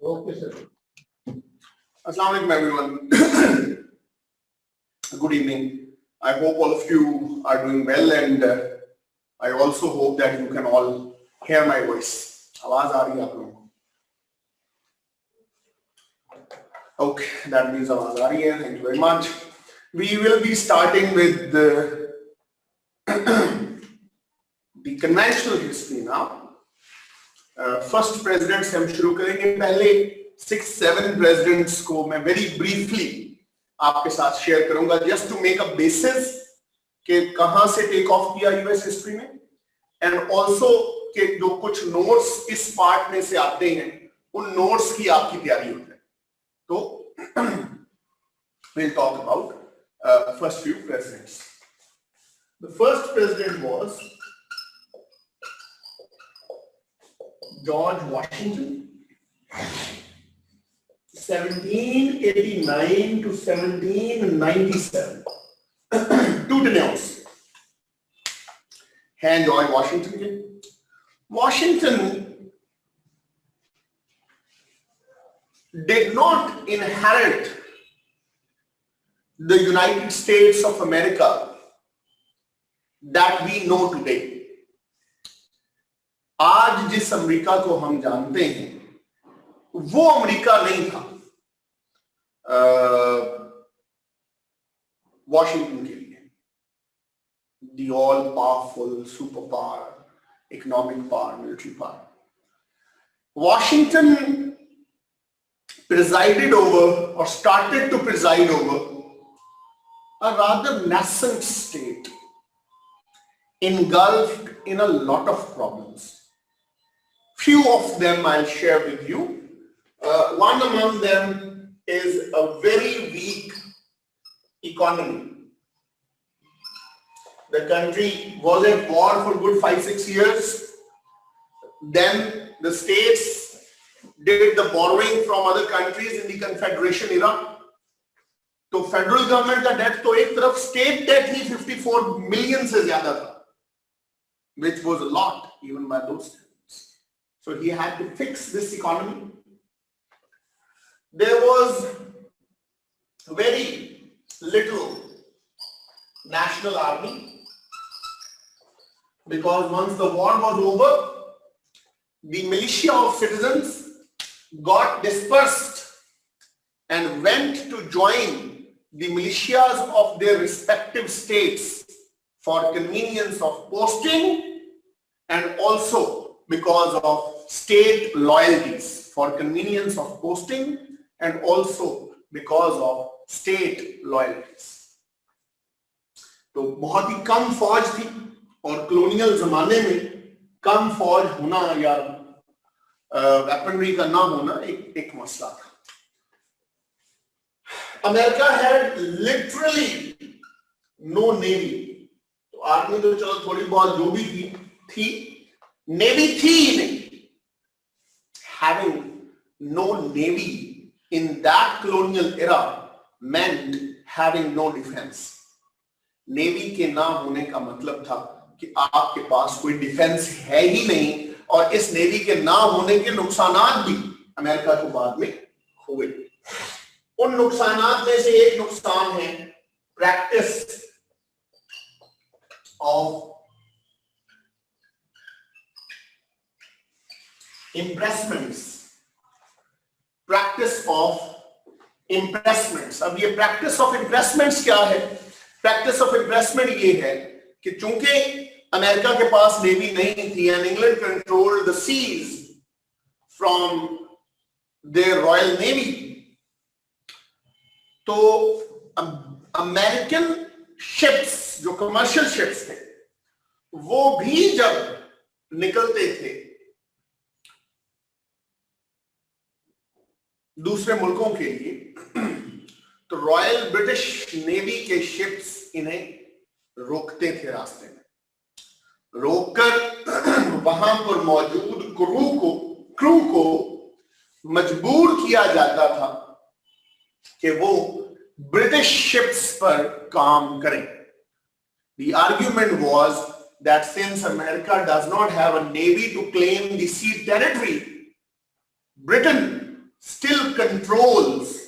Okay, sir. Assalamu alaikum, everyone. Good evening. I hope all of you are doing well, and I also hope that you can all hear my voice. आवाज आ रही है आप लोगों को? Okay, that means आवाज आ रही है. Thank you very much. We will be starting with the conventional history now. First president से हम शुरू करेंगे. पहले 6-7 प्रेसिडेंट्स को मैं वेरी ब्रीफली आपके साथ शेयर करूंगा, just to make a basis कि कहां से टेक ऑफ किया यूएस हिस्ट्री में, एंड ऑल्सो कि जो कुछ नोट्स इस पार्ट में से आते हैं उन नोट्स की आपकी तैयारी हो जाए. तो we'll talk about first few presidents. The first president was George Washington, 1789 to 1797. Two tenures हैं जॉर्ज वॉशिंगटन के. Washington did not inherit the United States of America that we know today. आज जिस अमेरिका को हम जानते हैं वो America नहीं था वॉशिंगटन के लिए. The all powerful super power, economic power, military power. Washington presided over or started to preside over a rather nascent state engulfed in a lot of problems. Few of them I'll share with you. One among them is a very weak economy. The country was at war for good 5-6 years. Then the states did the borrowing from other countries in the Confederation era. तो federal government का date तो एक तरफ, state date ही 54 million से ज्यादा था, which was a lot even by those times. So he had to fix this economy. There was very little national army because once the war was over, the militia of citizens got dispersed and went to join the militias of their respective states for convenience of posting and also because of state loyalties, for convenience of posting and also because of state loyalties. तो बहुत ही कम फौज थी और colonial जमाने में कम फौज होना या वेपनरी का ना होना एक मसला था. America had literally no navy. तो आर्मी तो चलो थोड़ी बहुत जो भी थी, नेवी थी ही नहीं. Having no navy in that colonial era meant having no defense. Navy के ना होने का मतलब था कि आपके पास कोई डिफेंस है ही नहीं, और इस नेवी के ना होने के नुकसानात भी अमेरिका को बाद में हुए. उन नुकसानात में से एक नुकसान है practice of impressments. Practice of impressments. अब ये practice of impressments क्या है? Practice of impressment ये है कि चूंकि अमेरिका के पास नेवी नहीं थी and England controlled the seas from their royal navy, तो अमेरिकन शिप्स जो कमर्शियल शिप्स थे वो भी जब निकलते थे दूसरे मुल्कों के लिए, तो रॉयल ब्रिटिश नेवी के शिप्स इन्हें रोकते थे रास्ते में. रोककर वहां पर मौजूद क्रू को मजबूर किया जाता था कि वो ब्रिटिश शिप्स पर काम करें. The argument was that since America does not have a navy to claim the sea territory, Britain still controls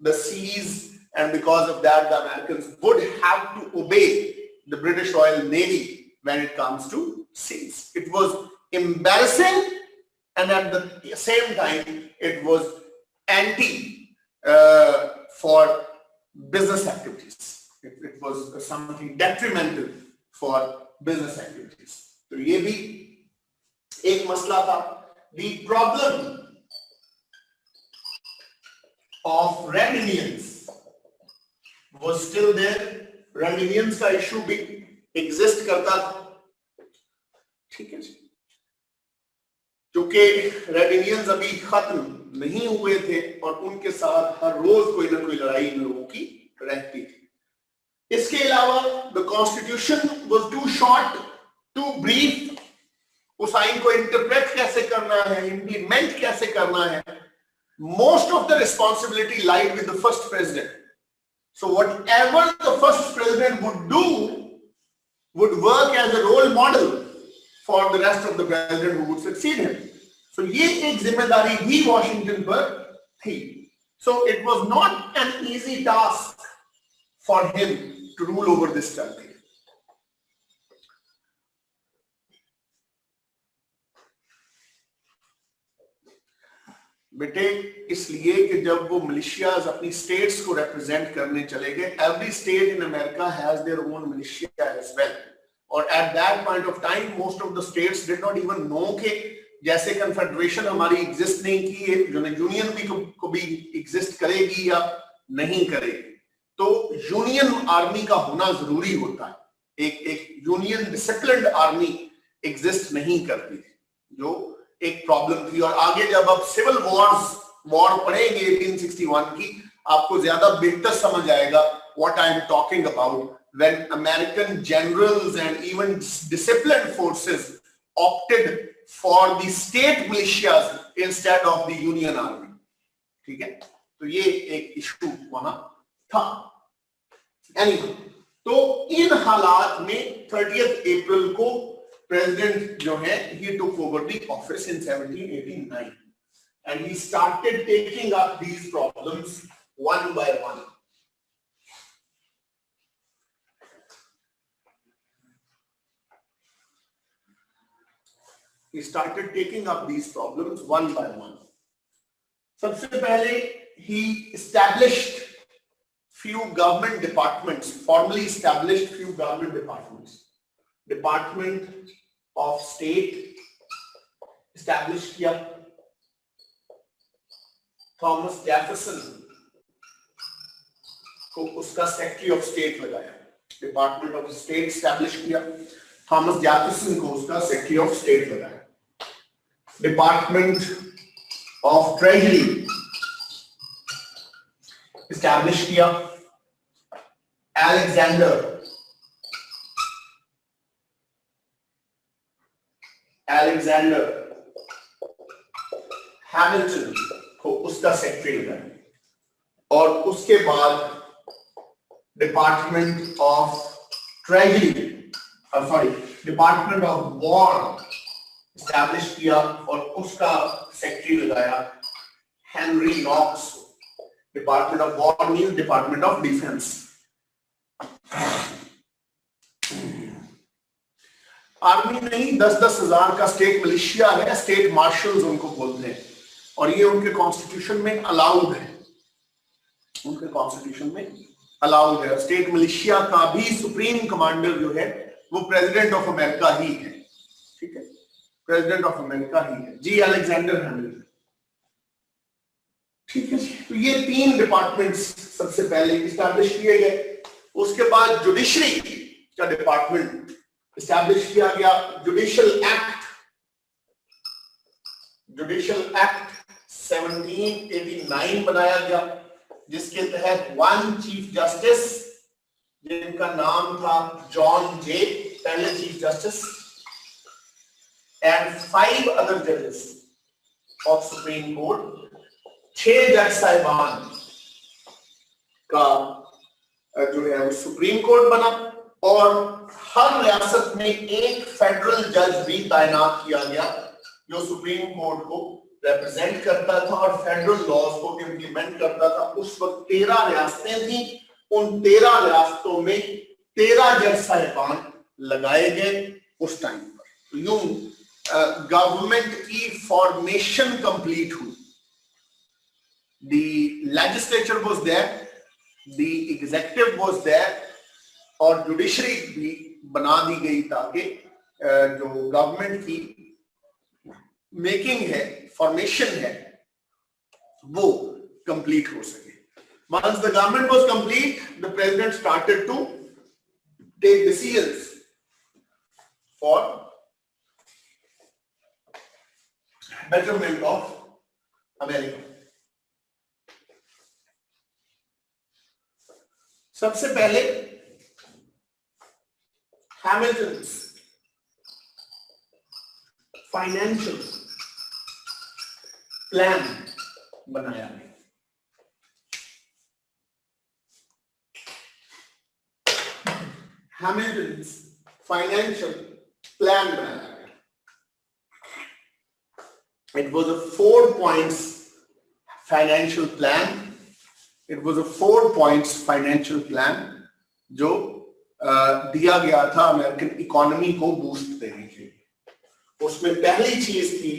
the seas, and because of that, the Americans would have to obey the British Royal Navy when it comes to seas. It was embarrassing, and at the same time, it was anti for business activities. It was something detrimental for business activities. तो ये भी एक मसला था. The problem of Red Indians was still there. Red Indians का issue भी exist करता था. ठीक है जी. क्योंकि रेड इंडियंस अभी खत्म नहीं हुए थे और उनके साथ हर रोज कोई ना कोई लड़ाई इन लोगों की रहती थी. इसके अलावा the constitution was too short, too brief. उस आइन को इंटरप्रेट कैसे करना है, इंप्लीमेंट कैसे करना है, most of the responsibility lied with the first president. So whatever the first president would do would work as a role model for the rest of the president who would succeed him. So ये एक जिम्मेदारी भी Washington पर थी. So it was not an easy task for him to rule over this country. बेटे इसलिए कि जब वो मिलिशियाज अपनी स्टेट्स को रिप्रेजेंट करने चले गए, every state in America has their own militia as well, और at that point of time most of the states did not even know कि जैसे कन्फेडरेशन हमारी एग्जिस्ट नहीं की है, यूनियन भी को भी एग्जिस्ट करेगी या नहीं करेगी. तो यूनियन आर्मी का होना जरूरी होता है. एक यूनियन डिसिप्लिन्ड आर्मी एग्जिस्ट नहीं करती थी, जो एक प्रॉब्लम थी. और आगे जब आप सिविल वॉर पढ़ेंगे 1861 की, आपको ज्यादा बेहतर समझ आएगा what I am talking about, when American generals and even disciplined forces opted for the state militias instead of the union army. ठीक है, तो ये एक इशू वहां था. एनीवे, तो इन हालात में 30 अप्रैल को प्रेसिडेंट जो है he took over the office in 1789 and he started taking up these problems one by one. He started taking up these problems one by one. सबसे पहले he established few government departments, formally established few government departments. Department of State established किया. Thomas Jefferson को उसका secretary of state लगाया. Department of state establish किया, Thomas Jefferson को उसका secretary of state लगाया. डिपार्टमेंट ऑफ ट्रेजरी एस्टैब्लिश किया. Alexander Hamilton को उसका सेक्रेटरी लगाया. और उसके बाद department of treasury department of war establish किया और उसका सेक्रेटरी लगाया Henry Knox. Department of war means department of defence. Army नहीं, 10-10 हजार का स्टेट मिलिशिया है, स्टेट मार्शल्स उनको बोलते हैं, और ये उनके कॉन्स्टिट्यूशन में अलाउड है. उनके कॉन्स्टिट्यूशन में अलाउड है. स्टेट मिलिशिया का भी सुप्रीम कमांडर जो है वो प्रेसिडेंट ऑफ अमेरिका ही है. ठीक है, प्रेसिडेंट ऑफ अमेरिका ही है, जी अलेक्जेंडर हैमिल्टन. ठीक है, तो ये 3 डिपार्टमेंट्स सबसे पहले इस्टेब्लिश किए गए. उसके बाद जुडिशरी का डिपार्टमेंट इस्टेब्लिश किया गया. जुडिशियल एक्ट 1789 बनाया गया, जिसके तहत 1 चीफ जस्टिस, जिनका नाम था जॉन जे, पहले चीफ जस्टिस, एंड 5 अदर जजेस ऑफ सुप्रीम कोर्ट, 6 जज साहिबान का जो है वो सुप्रीम कोर्ट बना. और हर रियासत में एक फेडरल जज भी तैनात किया गया जो सुप्रीम कोर्ट को रिप्रेजेंट करता था और फेडरल लॉज को इम्प्लीमेंट करता था। उस वक्त 13 रियासतें थी, उन 13 रियासतों में 13 जज साहिबान लगाए गए उस टाइम पर। यूं गवर्नमेंट की फॉर्मेशन कंप्लीट हुई। The legislature was there, the executive was there और जुडिशरी भी बना दी गई ताकि जो गवर्नमेंट की मेकिंग है, फॉर्मेशन है, वो कंप्लीट हो सके। Once the government was complete, the president started to take decisions for betterment of America. सबसे पहले हैमिल्टन्स फाइनेंशियल प्लान बनाया गया। हैमिल्टन्स फाइनेंशियल प्लान बनाया गया। It was a 4 points financial plan. It was a 4 points financial plan जो दिया गया था अमेरिकन इकोनॉमी को बूस्ट देने के लिए। उसमें पहली चीज थी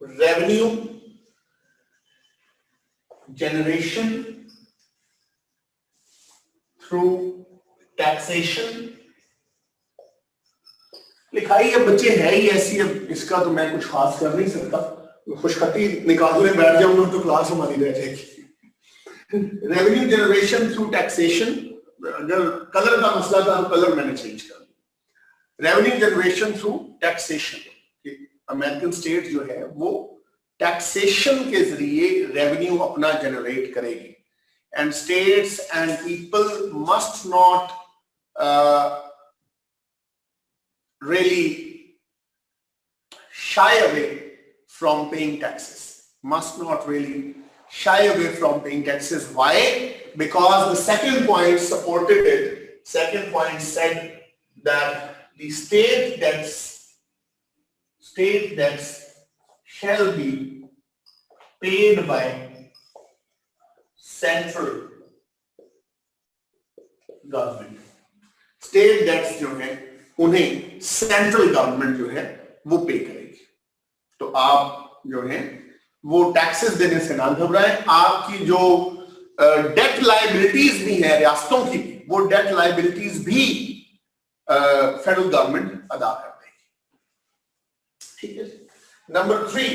रेवेन्यू जनरेशन थ्रू टैक्सेशन। लिखाई है बच्चे है ही ऐसी, अब इसका तो मैं कुछ खास कर नहीं सकता, खुशखती निकालने बैठ जाऊंगा तो क्लास हमारी रह जाएगी। रेवेन्यू जनरेशन थ्रू टैक्सेशन, अगर कलर का मसला था तो कलर मैंने चेंज कर दिया। Revenue generation through taxation, American state जो है वो टैक्सेशन के जरिए रेवेन्यू अपना जनरेट करेगी। And states and people must not really shy away from paying taxes, must not really shy away from paying taxes. Why? Because the second point supported it. Second point said that the state debts shall be paid by central government. State debts जो है उन्हें central government जो है वो पे करेगी। तो आप जो है वो टैक्सेस देने से ना घबराएं। आपकी जो डेट लायबिलिटीज भी है रियासतों की, वो डेट लायबिलिटीज भी फेडरल गवर्नमेंट अदा कर देगी। ठीक है। Number 3,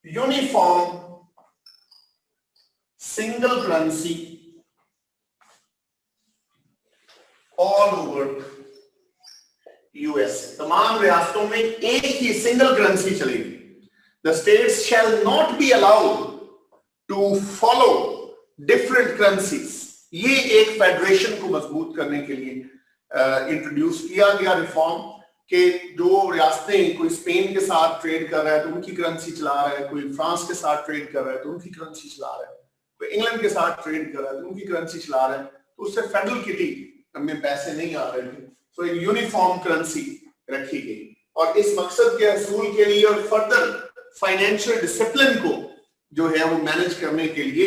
uniform single currency all over US. तमाम रियासतों में एक ही सिंगल करेंसी चलेगी। The states shall not be allowed to follow different currencies. ये एक फेडरेशन को मजबूत करने के लिए इंट्रोड्यूस किया गया रिफॉर्म के जो रियासतें, कोई स्पेन के साथ ट्रेड कर रहा है तो उनकी करेंसी चला रहा है, कोई फ्रांस के साथ ट्रेड कर रहा है तो उनकी करेंसी चला रहा है, कोई इंग्लैंड के साथ ट्रेड कर रहा है तो उनकी करेंसी चला रहा है, तो उससे फेडरल किटी में पैसे नहीं आ रहे थे। तो एक यूनिफॉर्म करेंसी रखी गई और इस मकसद के हसूल के लिए और फर्दर फाइनेंशियल डिसिप्लिन को जो है वो मैनेज करने के लिए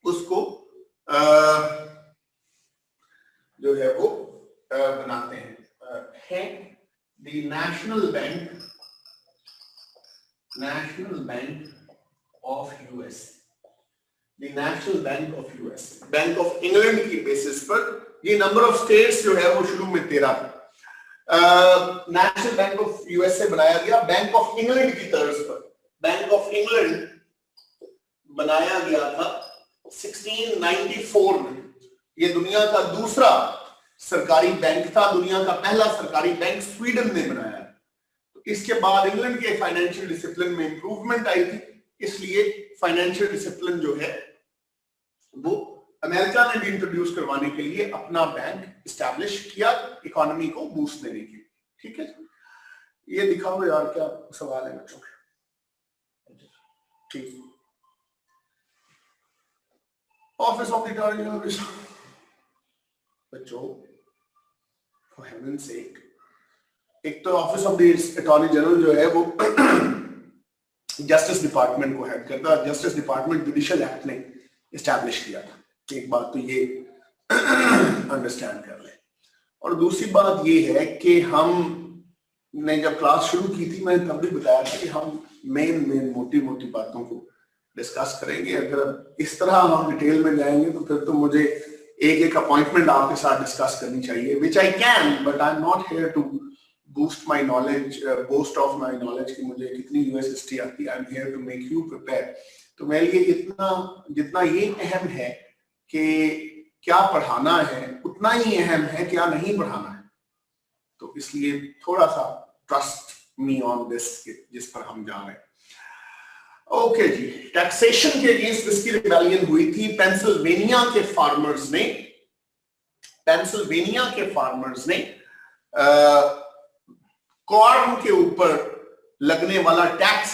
उसको जो है वो बनाते हैं है the national bank of US. The national bank of US, bank of England की बेसिस पर ये नंबर ऑफ स्टेट्स जो है वो शुरू में 13 था। नेशनल बैंक ऑफ यूएस से बनाया गया बैंक ऑफ इंग्लैंड की तर्ज पर। बैंक ऑफ इंग्लैंड बनाया गया था 1694 में। ये दुनिया का दूसरा सरकारी बैंक था। दुनिया का पहला सरकारी बैंक स्वीडन ने बनाया। तो इसके बाद इंग्लैंड के फाइनेंशियल डिसिप्लिन में इंप्रूवमेंट आई थी, इसलिए फाइनेंशियल डिसिप्लिन जो है वो अमेरिका ने भी इंट्रोड्यूस करवाने के लिए अपना बैंक इस्टेब्लिश किया इकोनॉमी को बूस्ट देने के लिए। ठीक है, ये दिखाओ यार क्या सवाल है बच्चों के। ठीक, ऑफिस ऑफ द बच्चों, for heaven's sake, एक तो office of the attorney general जो है वो जस्टिस डिपार्टमेंट को हेड करता है। जस्टिस डिपार्टमेंट जुडिशियल एक्ट ने इस्टेब्लिश किया था। एक बात तो ये अंडरस्टैंड कर लें। और दूसरी बात ये है कि हमने जब क्लास शुरू की थी मैंने तब भी बताया था कि हम मेन मोटी बातों को डिस्कस करेंगे। अगर इस तरह हम डिटेल में जाएंगे तो फिर तो मुझे एक अपॉइंटमेंट आपके साथ डिस्कस करनी चाहिए, which I can, but I am not here to boost my knowledge, boast of my knowledge कि मुझे कितनी यूएस हिस्ट्री आती है। I am here to make you prepare. तो मेरे लिए इतना जितना ये अहम है कि क्या पढ़ाना है, उतना ही अहम है क्या नहीं पढ़ाना है। तो इसलिए थोड़ा सा ट्रस्ट मी ऑन दिस, जिस पर हम जा रहे हैं। ओके जी, टैक्सेशन के अगेंस्ट विस्की रिबेलियन हुई थी। पेंसिल्वेनिया के फार्मर्स ने कॉर्न के ऊपर लगने वाला टैक्स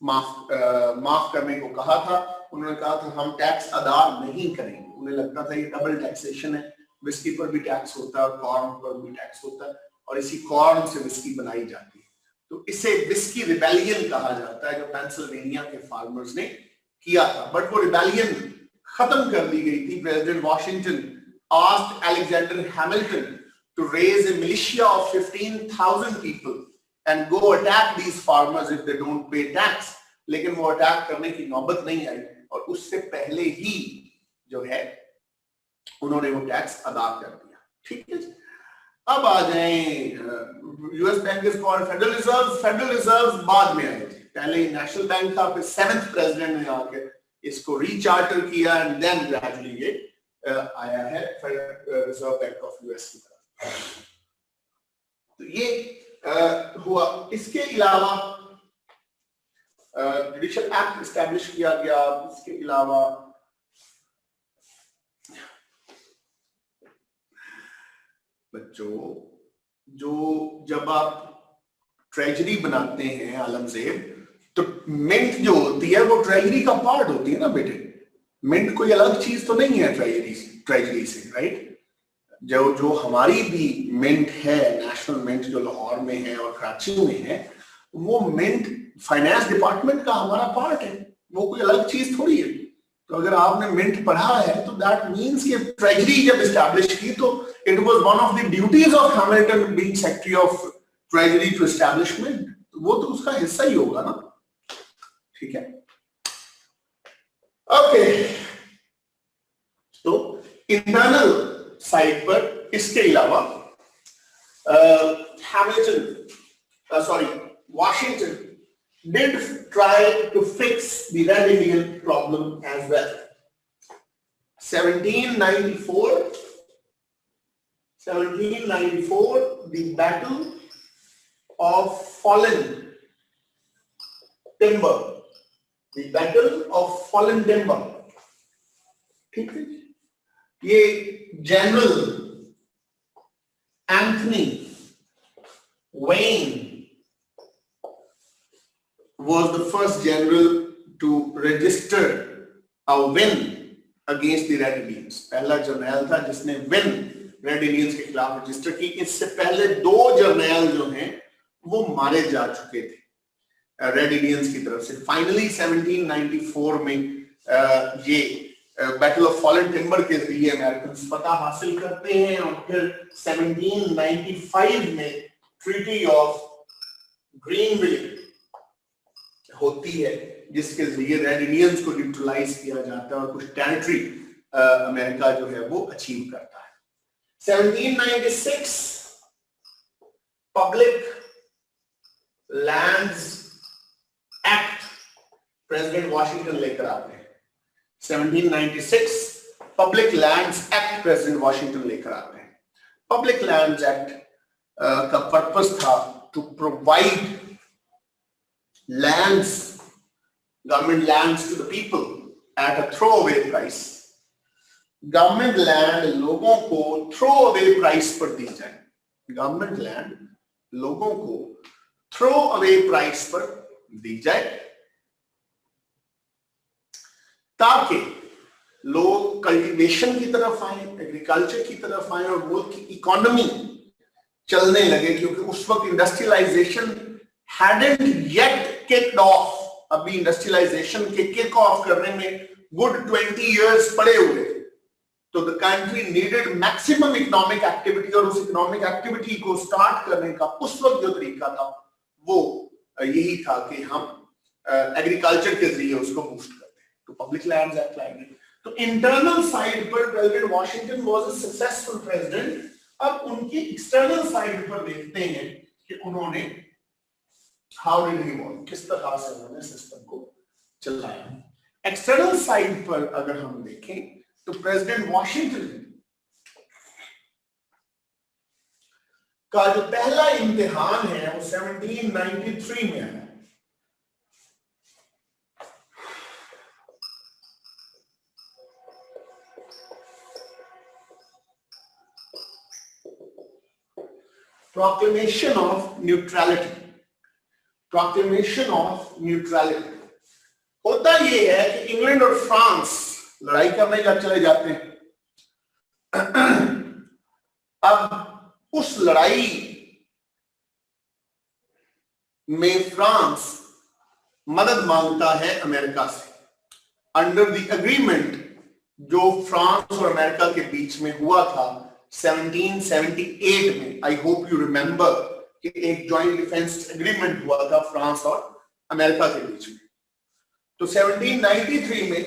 माफ करने को कहा था। उन्होंने कहा था हम टैक्स अदा नहीं करेंगे। उन्हें लगता था ये डबल टैक्सेशन है, विस्की पर भी टैक्स होता है और कॉर्न पर भी टैक्स होता है, और इसी कॉर्न से विस्की बनाई जाती है। तो इसे विस्की रिबेलियन कहा जाता है जो पेंसिल्वेनिया के फार्मर्स ने किया था। बट वो रिबेलियन खत्म कर दी गई थी। President Washington asked Alexander Hamilton to raise a militia of 15,000 people and go attack these farmers if they don't pay tax. लेकिन वो अटैक करने की नौबत नहीं आई और उससे पहले ही जो है उन्होंने वो टैक्स अदा कर दिया। ठीक है जी। अब आ जाएं, US bank is called federal reserve. Federal reserve बाद में आए थे, पहले नेशनल बैंक था, फिर 7th प्रेसिडेंट ने आके इसको रीचार्टर किया एंड देन ग्रेजुअली ये आया है रिजर्व बैंक ऑफ यूएस की तरफ। तो ये हुआ। इसके अलावा जुडिशियल एक्ट एस्टैब्लिश किया गया। इसके अलावा बच्चों जो जब आप ट्रेजरी बनाते हैं आलमजेब, तो मिंट जो होती है वो ट्रेजरी का पार्ट होती है ना बेटे। मिंट कोई अलग चीज तो नहीं है ट्रेजरी से, राइट। जो हमारी भी मिंट है, नेशनल मिंट जो लाहौर में है और कराची में है, वो मिंट फाइनेंस डिपार्टमेंट का हमारा पार्ट है, वो कोई अलग चीज थोड़ी है। तो अगर आपने मिंट पढ़ा है तो दैट मींस कि ट्रेजरी जब एस्टैब्लिश की तो it was one of the duties of Hamilton being secretary of treasury to establish mint. तो वो तो उसका हिस्सा ही होगा ना। ठीक है, ओके। तो इंटरनल साइड पर इसके अलावा Washington did try to fix the Red Indian problem as well. 1794, the Battle of Fallen Timber. The Battle of Fallen Timber. ठीक है, ये general Anthony when was the first general to register a win against the Red Indians. पहला जर्नैल था जिसने win red Indians के खिलाफ register की। इससे पहले 2 जर्नैल जो हैं वो मारे जा चुके थे रेड इंडियंस की तरफ से। फाइनली 1794 में ये बैटल ऑफ फॉलन टिम्बर के जरिए अमेरिकन फतह हासिल करते हैं और फिर 1795 में ट्रीटी ऑफ ग्रीनविल होती है जिसके जरिए रेड इंडियंस को न्यूट्रलाइज किया जाता है और कुछ टेरिटरी अमेरिका जो है वो अचीव करता है। 1796 public lands act president Washington लेकर आते हैं। 1796 public lands act president Washington लेकर आते हैं। पब्लिक लैंड्स एक्ट का पर्पस था to provide lands, government lands to the people at a throwaway price. Government land लोगों को throwaway price पर दी जाए। Government land लोगों को throwaway price पर दी जाए ताकि लोग कल्टीवेशन की तरफ आए, एग्रीकल्चर की तरफ आए और मुल्क की इकोनॉमी चलने लगे, क्योंकि उस वक्त industrialization hadn't yet kicked off. अभी इंडस्ट्रियलाइजेशन के किक ऑफ करने में गुड 20 years पड़े हुए थे. तो the country needed maximum economic activity, और उस इकोनॉमिक एक्टिविटी को स्टार्ट करने का उस वक्त जो तरीका था वो यही था कि हम एग्रीकल्चर के जरिए उसको बूस्ट करते हैं. तो पब्लिक लैंड्स एक्ट लाएंगे. तो इंटरनल साइड पर president Washington was a successful president. अब उनकी एक्सटर्नल साइड पर देखते हैं कि उन्होंने हाउ डिड ही वर्क, किस तरह से उन्होंने सिस्टम को चलाया. एक्सटर्नल साइड पर अगर हम देखें तो प्रेसिडेंट वॉशिंगटन का जो पहला इम्तिहान है वो 1793 में है. Proclamation of neutrality. Proclamation of neutrality होता यह है कि इंग्लैंड और फ्रांस लड़ाई करने का चले जाते हैं. अब उस लड़ाई में फ्रांस मदद मांगता है अमेरिका से. अंडर द एग्रीमेंट जो फ्रांस और अमेरिका के बीच में हुआ था 1778 में, आई होप यू रिमेंबर कि एक जॉइंट डिफेंस एग्रीमेंट हुआ था फ्रांस और अमेरिका के बीच में. तो 1793 में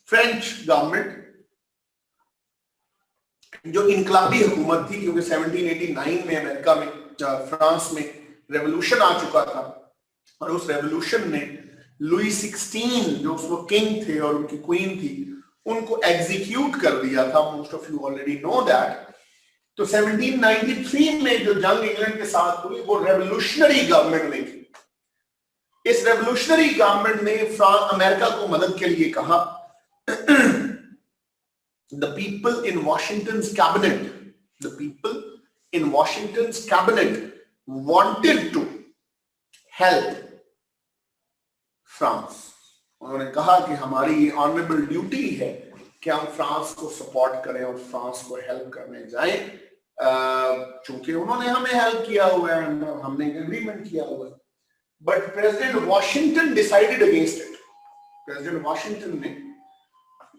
फ्रेंच गवर्नमेंट, जो इनकलाबी हुकूमत थी, क्योंकि 1789 में अमेरिका में फ्रांस में रेवोल्यूशन आ चुका था, और उस रेवोल्यूशन ने लुई 16 जो उसमें किंग थे और उनकी क्वीन थी उनको एग्जीक्यूट कर दिया था. Most of you already know that. तो 1793 में जो जंग इंग्लैंड के साथ हुई वो रेवोल्यूशनरी गवर्नमेंट ने की. इस रेवोल्यूशनरी गवर्नमेंट ने अमेरिका को मदद के लिए कहा. The people in Washington's cabinet wanted to help France. उन्होंने कहा कि हमारी ये ऑनरेबल ड्यूटी है कि हम फ्रांस को सपोर्ट करें और फ्रांस को हेल्प करने जाएं, चूंकि उन्होंने हमें हेल्प किया हुआ है, हमने एक एग्रीमेंट किया हुआ है. But president Washington decided against it. President Washington ने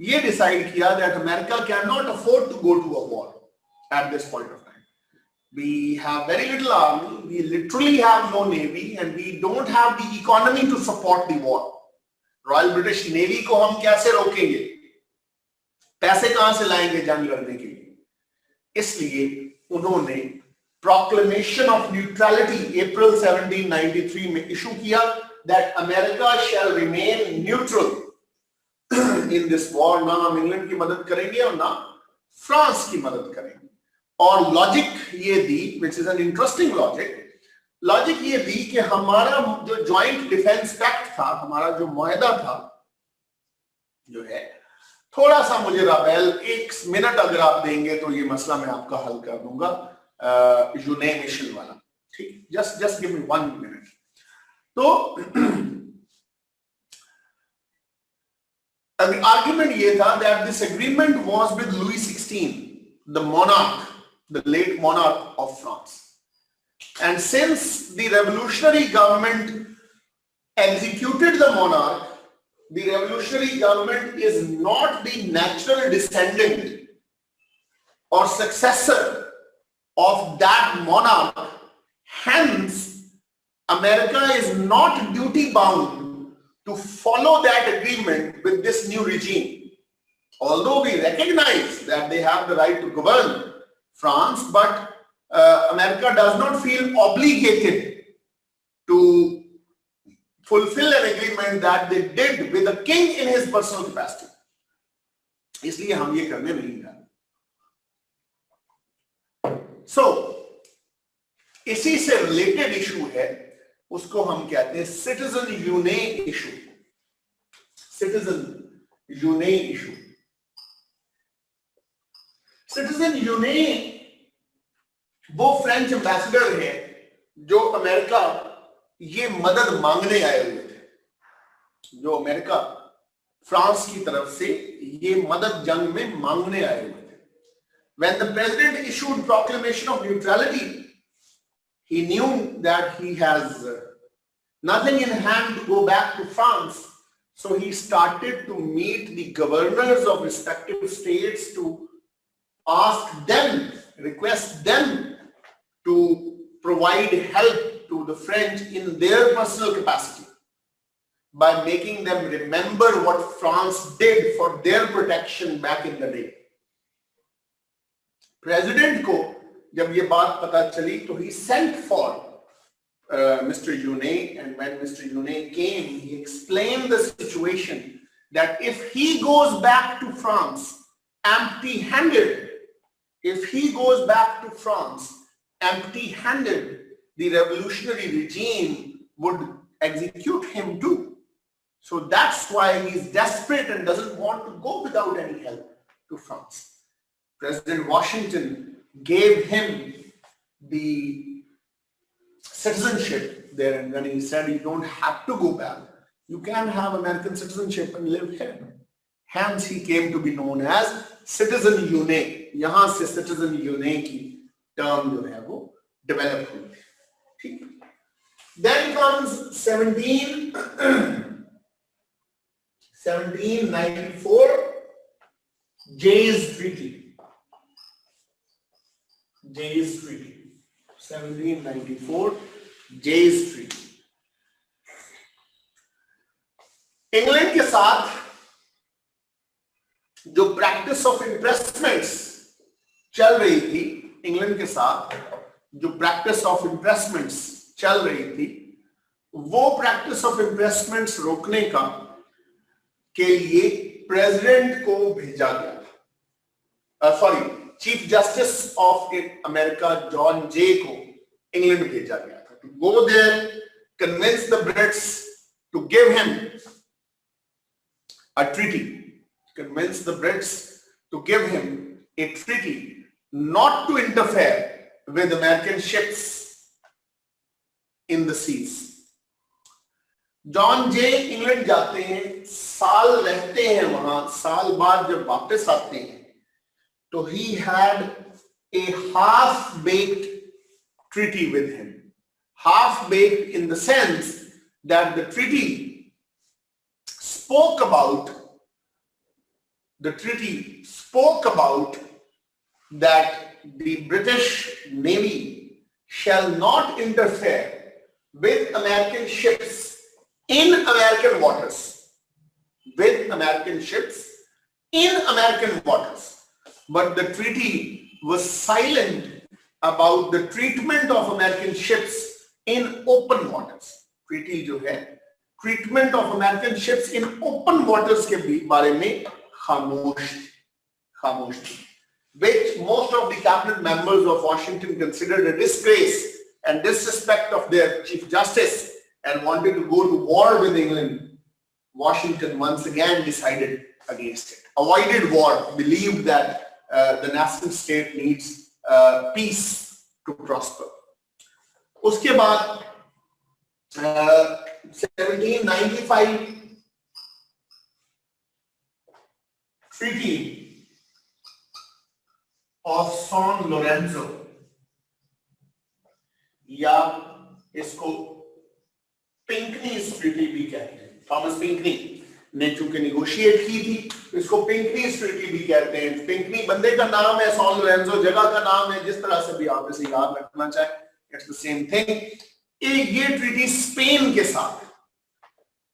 ये डिसाइड किया that America can not afford to go to a war at this point of time. We have very little army, we literally have no navy, and we don't have the economy to support the war. Royal British navy को हम कैसे रोकेंगे, पैसे कहां से लाएंगे जंग लड़ने के लिए. इसलिए उन्होंने प्रोक्लेमेशन ऑफ न्यूट्रलिटी अप्रैल 1793 में इशू किया that America shall remain neutral in this war. ना हम इंग्लैंड की मदद करेंगे और ना फ्रांस की मदद करेंगे. और लॉजिक ये दी, which is an interesting logic ये दी कि हमारा जो ज्वाइंट डिफेंस पैक्ट था, हमारा जो मुआहदा था जो है, थोड़ा सा मुझे राबेल 1 मिनट अगर आप देंगे तो ये मसला मैं आपका हल कर दूंगा, यूनेमिशन वाला. ठीक, जस्ट गिव मी 1 मिनट. तो आर्ग्यूमेंट ये था that this agreement was with Louis 16, the monarch, the late monarch of France. And since the revolutionary government executed the monarch, the revolutionary government is not the natural descendant or successor of that monarch. Hence, America is not duty bound to follow that agreement with this new regime. Although we recognize that they have the right to govern France, but America does not feel obligated to fulfill an agreement that they did with the king in his personal capacity. इसलिए हम ये करने नहीं जा रहे. So, इसी से related issue है, उसको हम कहते हैं सिटीजन यूने इशू. सिटीजन यूने इशू. सिटीजन यूने वो फ्रेंच एम्बेसडर है जो अमेरिका ये मदद मांगने आए हुए थे. जो अमेरिका फ्रांस की तरफ से ये मदद जंग में मांगने आए हुए थे. When the president issued proclamation of neutrality, he knew that he has nothing in hand to go back to France. So he started to meet the governors of respective states to ask them, request them to provide help to the French in their personal capacity by making them remember what France did for their protection back in the day. President को जब ये बात पता चली तो he sent for Mr. Yunet, and when Mr. Yunet came, he explained the situation that if he goes back to France empty-handed, the revolutionary regime would execute him too. So that's why he's desperate and doesn't want to go without any help to France. President Washington gave him the citizenship there, and when he said you don't have to go back, you can have American citizenship and live here. Hence he came to be known as Citizen Yunet. यहाँ से Citizen Yunet की term जो है वो develop हुई थी. ठीक. Then comes 1794 Jay's Treaty. 1794 Jay's Treaty. England के साथ जो प्रैक्टिस ऑफ इम्प्रेसमेंट्स चल रही थी, वो प्रैक्टिस ऑफ इम्प्रेसमेंट्स रोकने का के लिए प्रेसिडेंट को भेजा गया था. Chief justice of America John Jay को इंग्लैंड भेजा गया था to go there, convince the Brits to give him a treaty, not to interfere with American ships in the seas. John J England जाते हैं, साल रहते हैं वहां, साल बाद जब वापस आते हैं तो he had a half-baked treaty with him. Half-baked in the sense that the treaty spoke about that the British Navy shall not interfere with American ships in American waters. But the treaty was silent about the treatment of American ships in open waters. Treaty जो है treatment of American ships in open waters के बारे में खामोश थी, which most of the cabinet members of Washington considered a disgrace and disrespect of their Chief Justice and wanted to go to war with England. Washington once again decided against it, avoided war, believed that the national state needs peace to prosper. उसके बाद 1795 Treaty of San Lorenzo, या इसको पिंकनीज treaty भी कहते हैं. Thomas पिंकनी ने चूंकि negotiate की थी, इसको पिंकनीज ट्रीटी भी कहते हैं. पिंकनी बंदे का नाम है, सैन लोरेंजो जगह का नाम है, जिस तरह से भी आप इसे याद रखना चाहें, इट्स द सेम थिंग. ये ट्रीटी स्पेन के साथ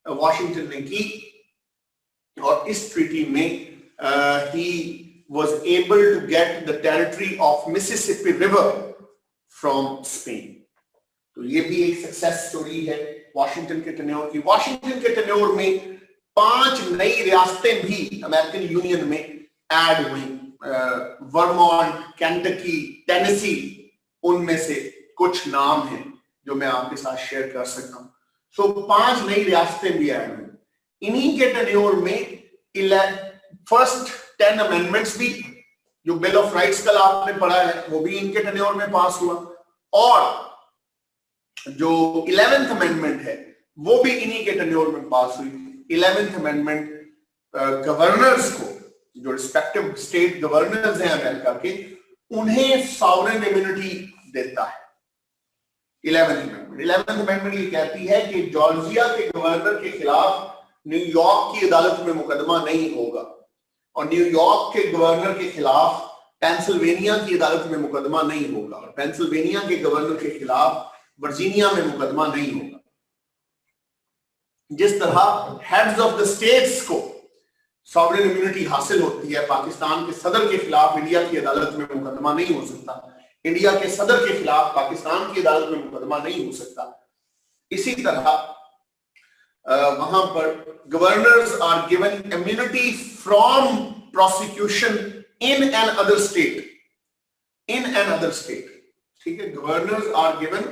वॉशिंगटन ने की और इस ट्रीटी में he was able to get the territory of Mississippi River from Spain. तो ये भी एक सक्सेस स्टोरी है वॉशिंगटन के टेन्योर की. वॉशिंगटन के टेन्योर में 5 नई रियासतें भी अमेरिकन यूनियन में ऐड हुई. वर्मोंट, केंटकी, टेनेसी, उनमें से कुछ नाम हैं जो मैं आपके साथ शेयर कर सकता हूं. सो 5 नई रियासतें भी ऐड हुई. इन्हीं के टेन्योर में फर्स्ट 10 अमेंडमेंट्स भी, जो बिल ऑफ राइट्स कल आपने पढ़ा है, वो भी इनके टेन्योर में पास हुआ. और जो 11th अमेंडमेंट है वो भी इन्हीं के टेन्योर में पास हुई. 11th अमेंडमेंट गवर्नर्स को, जो रिस्पेक्टिव स्टेट गवर्नर्स हैं अमेरिका के, उन्हें सॉवरेन इम्यूनिटी देता है 11th अमेंडमेंट ये कहती है कि जॉर्जिया के गवर्नर के खिलाफ न्यूयॉर्क की अदालत में मुकदमा नहीं होगा और न्यूयॉर्क के गवर्नर के खिलाफ पेंसिल्वेनिया की अदालत में मुकदमा नहीं होगा और पेंसिल्वेनिया के गवर्नर के खिलाफ वर्जीनिया में मुकदमा नहीं होगा। जिस तरह हेड्स ऑफ द स्टेट्स को सॉवरेन इम्यूनिटी हासिल होती है, पाकिस्तान के सदर के खिलाफ इंडिया की अदालत में मुकदमा नहीं हो सकता, इंडिया के सदर के खिलाफ पाकिस्तान की अदालत में मुकदमा नहीं हो सकता, इसी तरह वहां पर governors are given immunity from prosecution in another state, ठीक है, governors are given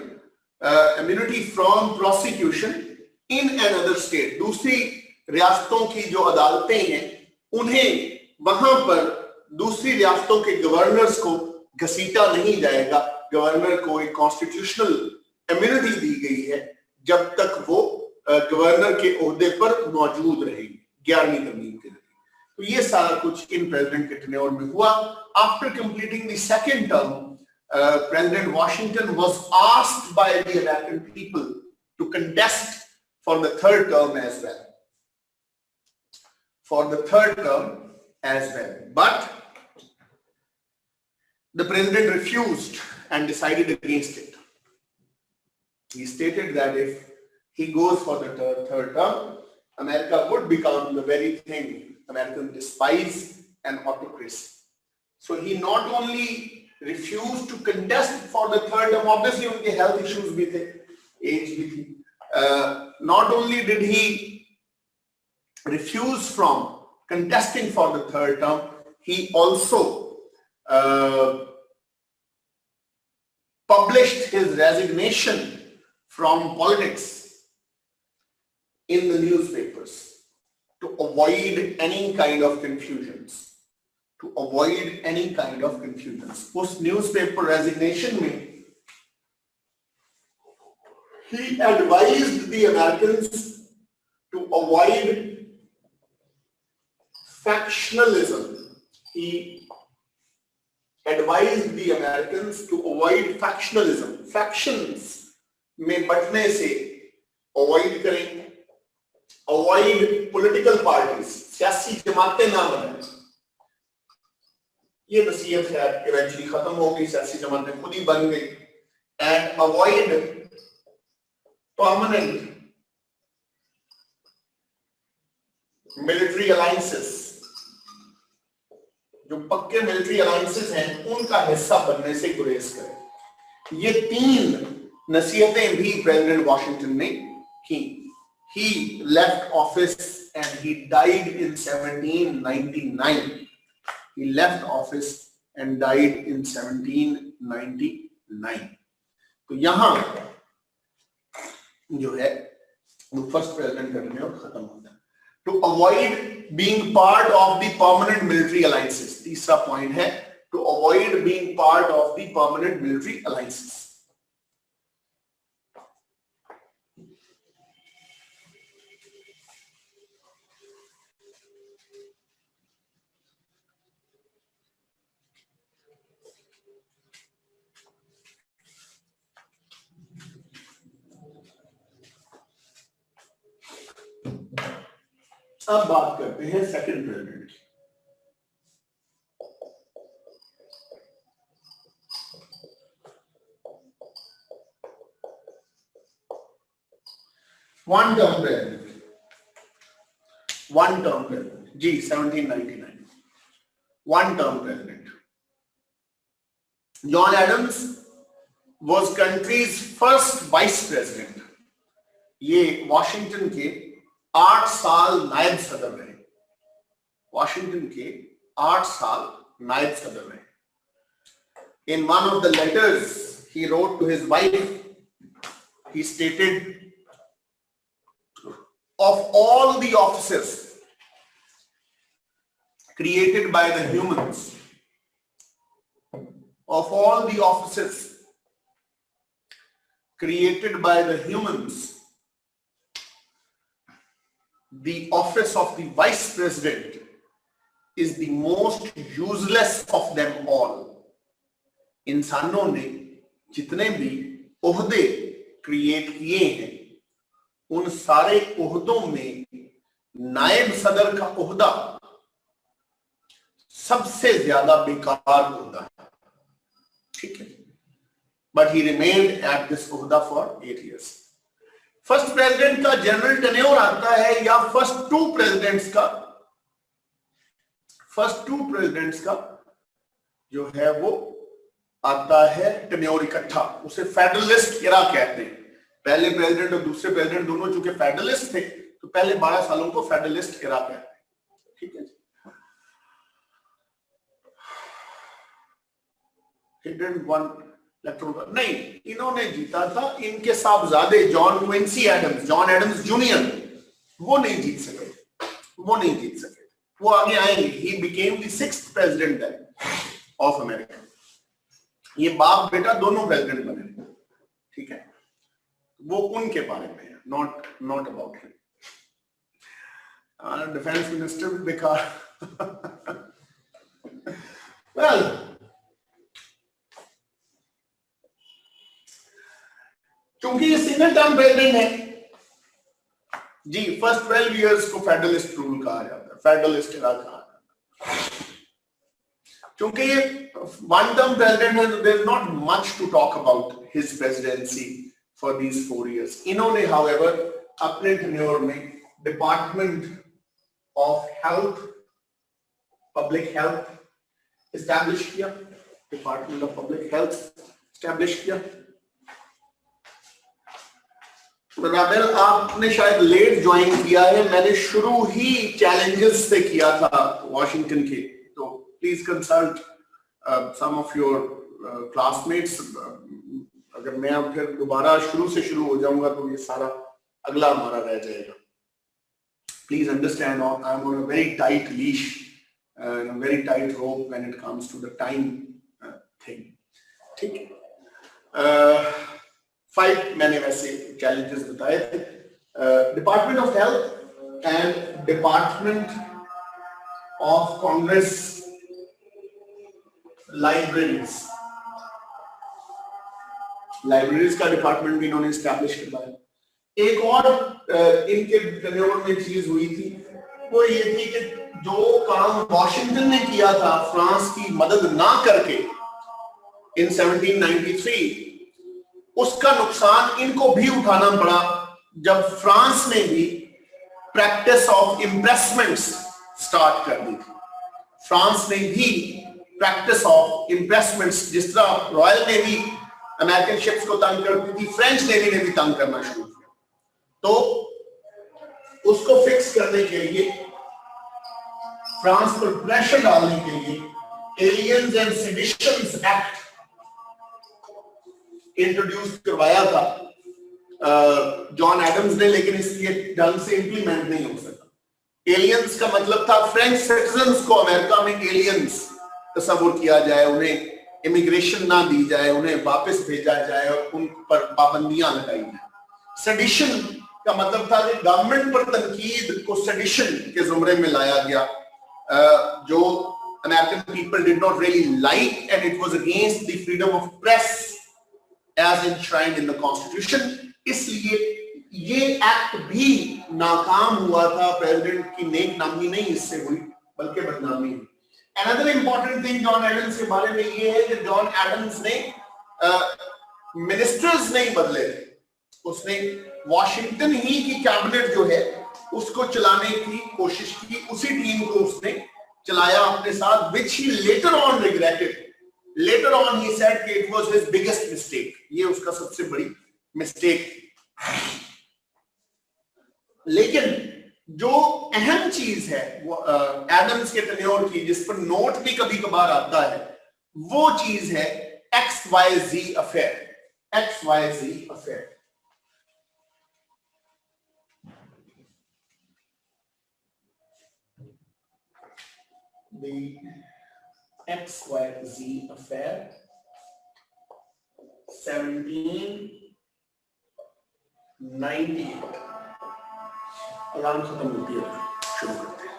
immunity from prosecution in another state, दूसरी रियासतों की जो अदालतें हैं उन्हें वहां पर दूसरी रियासतों के गवर्नर्स को घसीटा नहीं जाएगा। गवर्नर को एक कॉन्स्टिट्यूशनल इम्यूनिटी दी गई है जब तक वो गवर्नर के ओहदे पर मौजूद रहेगी 11वीं तरमीम के लिए। तो ये सारा कुछ इन प्रेसिडेंट के टेन्योर में हुआ। After completing the second term, president Washington was asked by the American people to contest for the third term as well. But the president refused and decided against it. He stated that if he goes for the third term, America would become the very thing Americans despise, an autocracy. So he not only refused to contest for the third term, obviously उनके health issues भी थे, age भी थी. Not only did he refuse from contesting for the third term, he also published his resignation from politics in the newspapers to avoid any kind of confusions. उस newspaper resignation में he advised the Americans to avoid factionalism. He advised the Americans to avoid factionalism. Factions में बटने से avoid करें, avoid political parties, सियासी जमातें ना बने। ये नसीहत है, eventually खत्म हो गई, सियासी जमातें खुद ही बन गई। And avoid permanent military alliances, जो पक्के मिलिट्री अलायंसेस हैं उनका हिस्सा बनने से गुरेज करें। ये 3 नसीहतें भी प्रेसिडेंट वॉशिंगटन ने की। He left office and he died in 1799. He left office and died in 1799. तो यहां जो है वो फर्स्ट प्रेसिडेंट का टेन्योर खत्म होता है। To avoid being part of the permanent military alliances, तीसरा पॉइंट है to avoid being part of the permanent military alliances. अब बात करते हैं सेकंड प्रेसिडेंट की। वन टर्म प्रेसिडेंट जी 1799 one term president. John Adams was country's first vice president. ये Washington के 8 साल नायब सदर रहे। वॉशिंगटन के 8 साल नायब सदर रहे। In one of the letters he wrote to his wife, he stated, of all the offices created by the humans, of all the offices created by the humans, the office of the vice president is the most useless of them all. इंसानों ने जितने भी ओहदे create किए हैं उन सारे ओहदों में नायब सदर का ओहदा सबसे ज्यादा बेकार ओहदा है, ठीक है, but he remained at this ओहदा फॉर 8 years. फर्स्ट प्रेसिडेंट का जनरल टेन्योर आता है या फर्स्ट टू प्रेसिडेंट्स का जो है वो आता है टेन्योर इकट्ठा, उसे फेडरलिस्ट एरा कहते हैं. पहले प्रेसिडेंट और दूसरे प्रेसिडेंट दोनों चूंकि फेडरलिस्ट थे तो पहले 12 सालों को फेडरलिस्ट एरा कहते हैं, ठीक है. He didn't want इलेक्ट्रोल नहीं, इन्होंने जीता था इनके साहबजादे जॉन एडम्स जूनियर, वो नहीं जीत सके, वो आगे आएंगे. He became the 6th president of America. ये बाप बेटा दोनों प्रेसिडेंट बने, ठीक है, वो उनके बारे में है, not about him. Defence minister भी बेकार. वेल क्योंकि ये सिंगल टर्म प्रेसिडेंट है जी, फर्स्ट 12 years को फेडरलिस्ट रूल कहा जाता है, फेडरलिस्ट एरा कहा जाता है. क्योंकि ये वन टर्म प्रेसिडेंट है तो there is not much to talk about his presidency for these 4 years. इन्होंने हाउएवर अपने टेन्योर में department of health, public health establish किया, department of public health establish किया. राबेल आपने शायद लेट ज्वाइन किया है, मैंने शुरू ही चैलेंजेस से किया था वॉशिंगटन के, तो please consult some of your classmates. अगर मैं अब फिर दोबारा शुरू हो जाऊंगा तो ये सारा अगला हमारा रह जाएगा. Please understand I am on a very tight leash, very tight rope when it comes to the time thing, ठीक है. 5 मैंने वैसे चैलेंजेस बताए थे. Department of health and department of Congress libraries का डिपार्टमेंट भी इन्होंने एस्टैब्लिश करवाया. एक और इनके टेन्योर में चीज हुई थी, वो ये थी कि जो काम वॉशिंगटन ने किया था फ्रांस की मदद ना करके इन 1793, उसका नुकसान इनको भी उठाना पड़ा जब फ्रांस ने भी प्रैक्टिस ऑफ इम्प्रेसमेंट्स स्टार्ट कर दी थी. फ्रांस ने भी प्रैक्टिस ऑफ इम्प्रेसमेंट्स, जिस तरह रॉयल नेवी अमेरिकन शिप्स को तंग करती थी, फ्रेंच नेवी ने भी तंग करना शुरू किया. तो उसको फिक्स करने के लिए, फ्रांस पर प्रेशर डालने के लिए एलियंस एंड सेडिशंस एक्ट इंट्रोड्यूस करवाया था जॉन एडम्स ने, लेकिन इसलिए ढंग से इंप्लीमेंट नहीं हो सका. एलियंस का मतलब था फ्रेंच सिटीजन्स को अमेरिका में एलियंस तस्वुर किया जाए, उन्हें इमिग्रेशन ना दी जाए, उन्हें वापस भेजा जाए और उन पर पाबंदियां लगाई जाए. सेडिशन का मतलब था कि गवर्नमेंट पर तनकीद को सेडिशन के जुमरे में लाया गया, जो American people did not really like, and it was against the freedom of press as enshrined in the constitution. इसलिए ये एक्ट भी नाकाम हुआ था. प्रेसिडेंट की नेक नामी नहीं इससे हुई बल्कि बदनामी हुई. Another important thing John Adams के बारे में ये है कि जॉन एडम्स ने मिनिस्टर्स नहीं बदले थे, उसने वॉशिंगटन ही की कैबिनेट जो है उसको चलाने की कोशिश की, उसी टीम को उसने चलाया अपने साथ, which he later on regretted. Later on he said कि it was his biggest mistake. ये उसका सबसे बड़ी मिस्टेक थी. लेकिन जो अहम चीज है वो एडम्स के टेन्योर की, जिस पर नोट भी कभी कभार आता है, वो चीज है XYZ affair. XYZ affair. The XYZ affair 1798. Alarm खत्म होती है, शुरू करते हैं.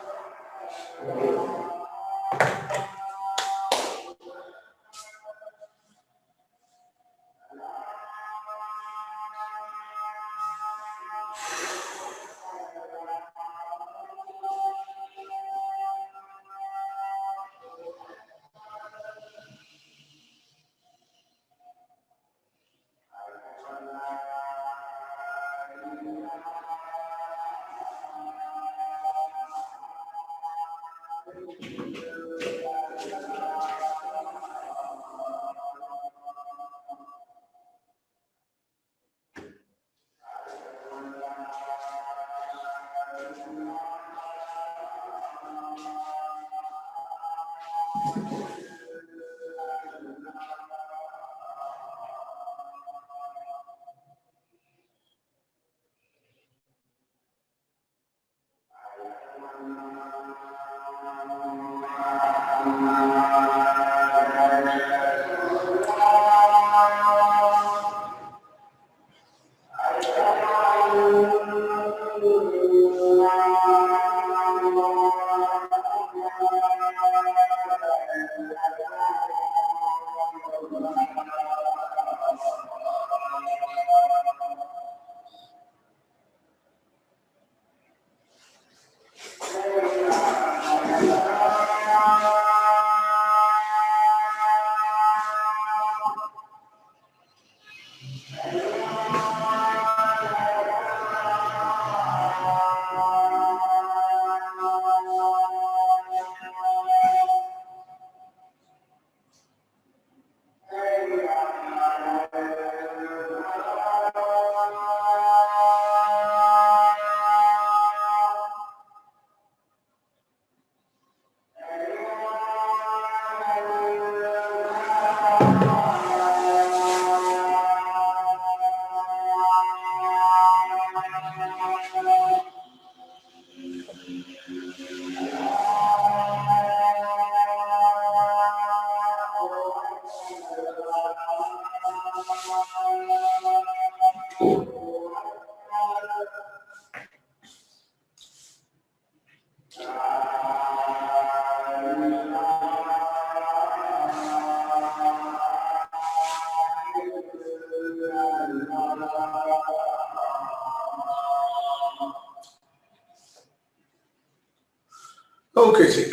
ओके जी।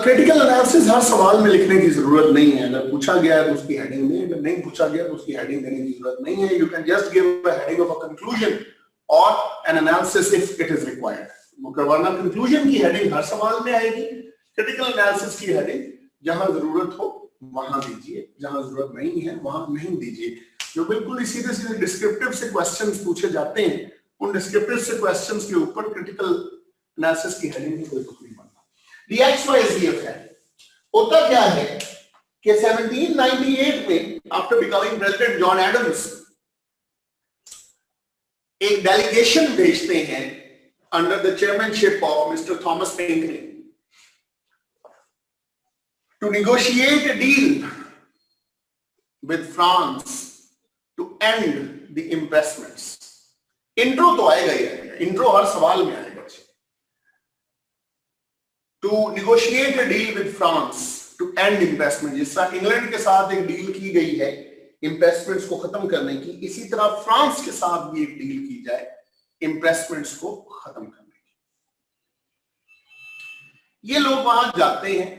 क्रिटिकल एनालिसिस हर सवाल में लिखने की जरूरत नहीं है। अगर पूछा गया है तो उसकी हेडिंग दें, अगर नहीं पूछा गया तो उसकी हेडिंग देने की जरूरत नहीं है। You can just give a heading of a conclusion और an analysis if it is required. वरना कंक्लूजन की हेडिंग हर सवाल में आएगी, क्रिटिकल एनालिसिस की हेडिंग जहां जरूरत हो वहां दीजिए, जहां जरूरत नहीं है वहां नहीं दीजिए। जो बिल्कुल सीधे सीधे डिस्क्रिप्टिव से क्वेश्चंस पूछे जाते हैं, उन डिस्क्रिप्टिव से क्वेश्चंस के ऊपर क्रिटिकल एनालिसिस की हेडिंग भी कोई नहीं बनता। The XYZ effect होता क्या है कि 1798 में after becoming president John Adams एक डेलीगेशन भेजते हैं under the chairmanship of mister Thomas Pinckney to negotiate a deal with France to end the impressments। Intro तो आएगा ही आएगा, इंट्रो हर सवाल में आएगा। To negotiate a deal with France to end impressment, जिस तरह इंग्लैंड के साथ एक डील की गई है इम्प्रेसमेंट्स को खत्म करने की, इसी तरह फ्रांस के साथ भी एक डील की जाए इम्प्रेसमेंट्स को खत्म करने की। ये लोग वहां जाते हैं।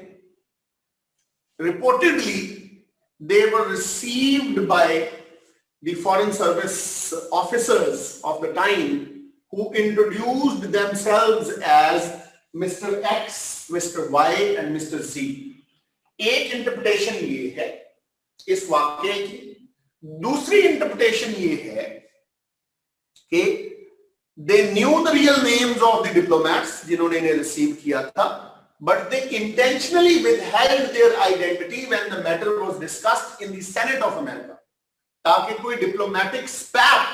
Reportedly they were received by the foreign service officers of the time who introduced themselves as Mr. X, Mr. Y and Mr. Z। एक इंटरप्रिटेशन ये है इस वाक्य की। दूसरी इंटरप्रिटेशन ये है कि they knew the real names of the diplomats जिन्होंने इन्हें रिसीव किया था, but they intentionally withheld their identity when the matter was discussed in the Senate of America, ताकि कोई डिप्लोमेटिक स्पैट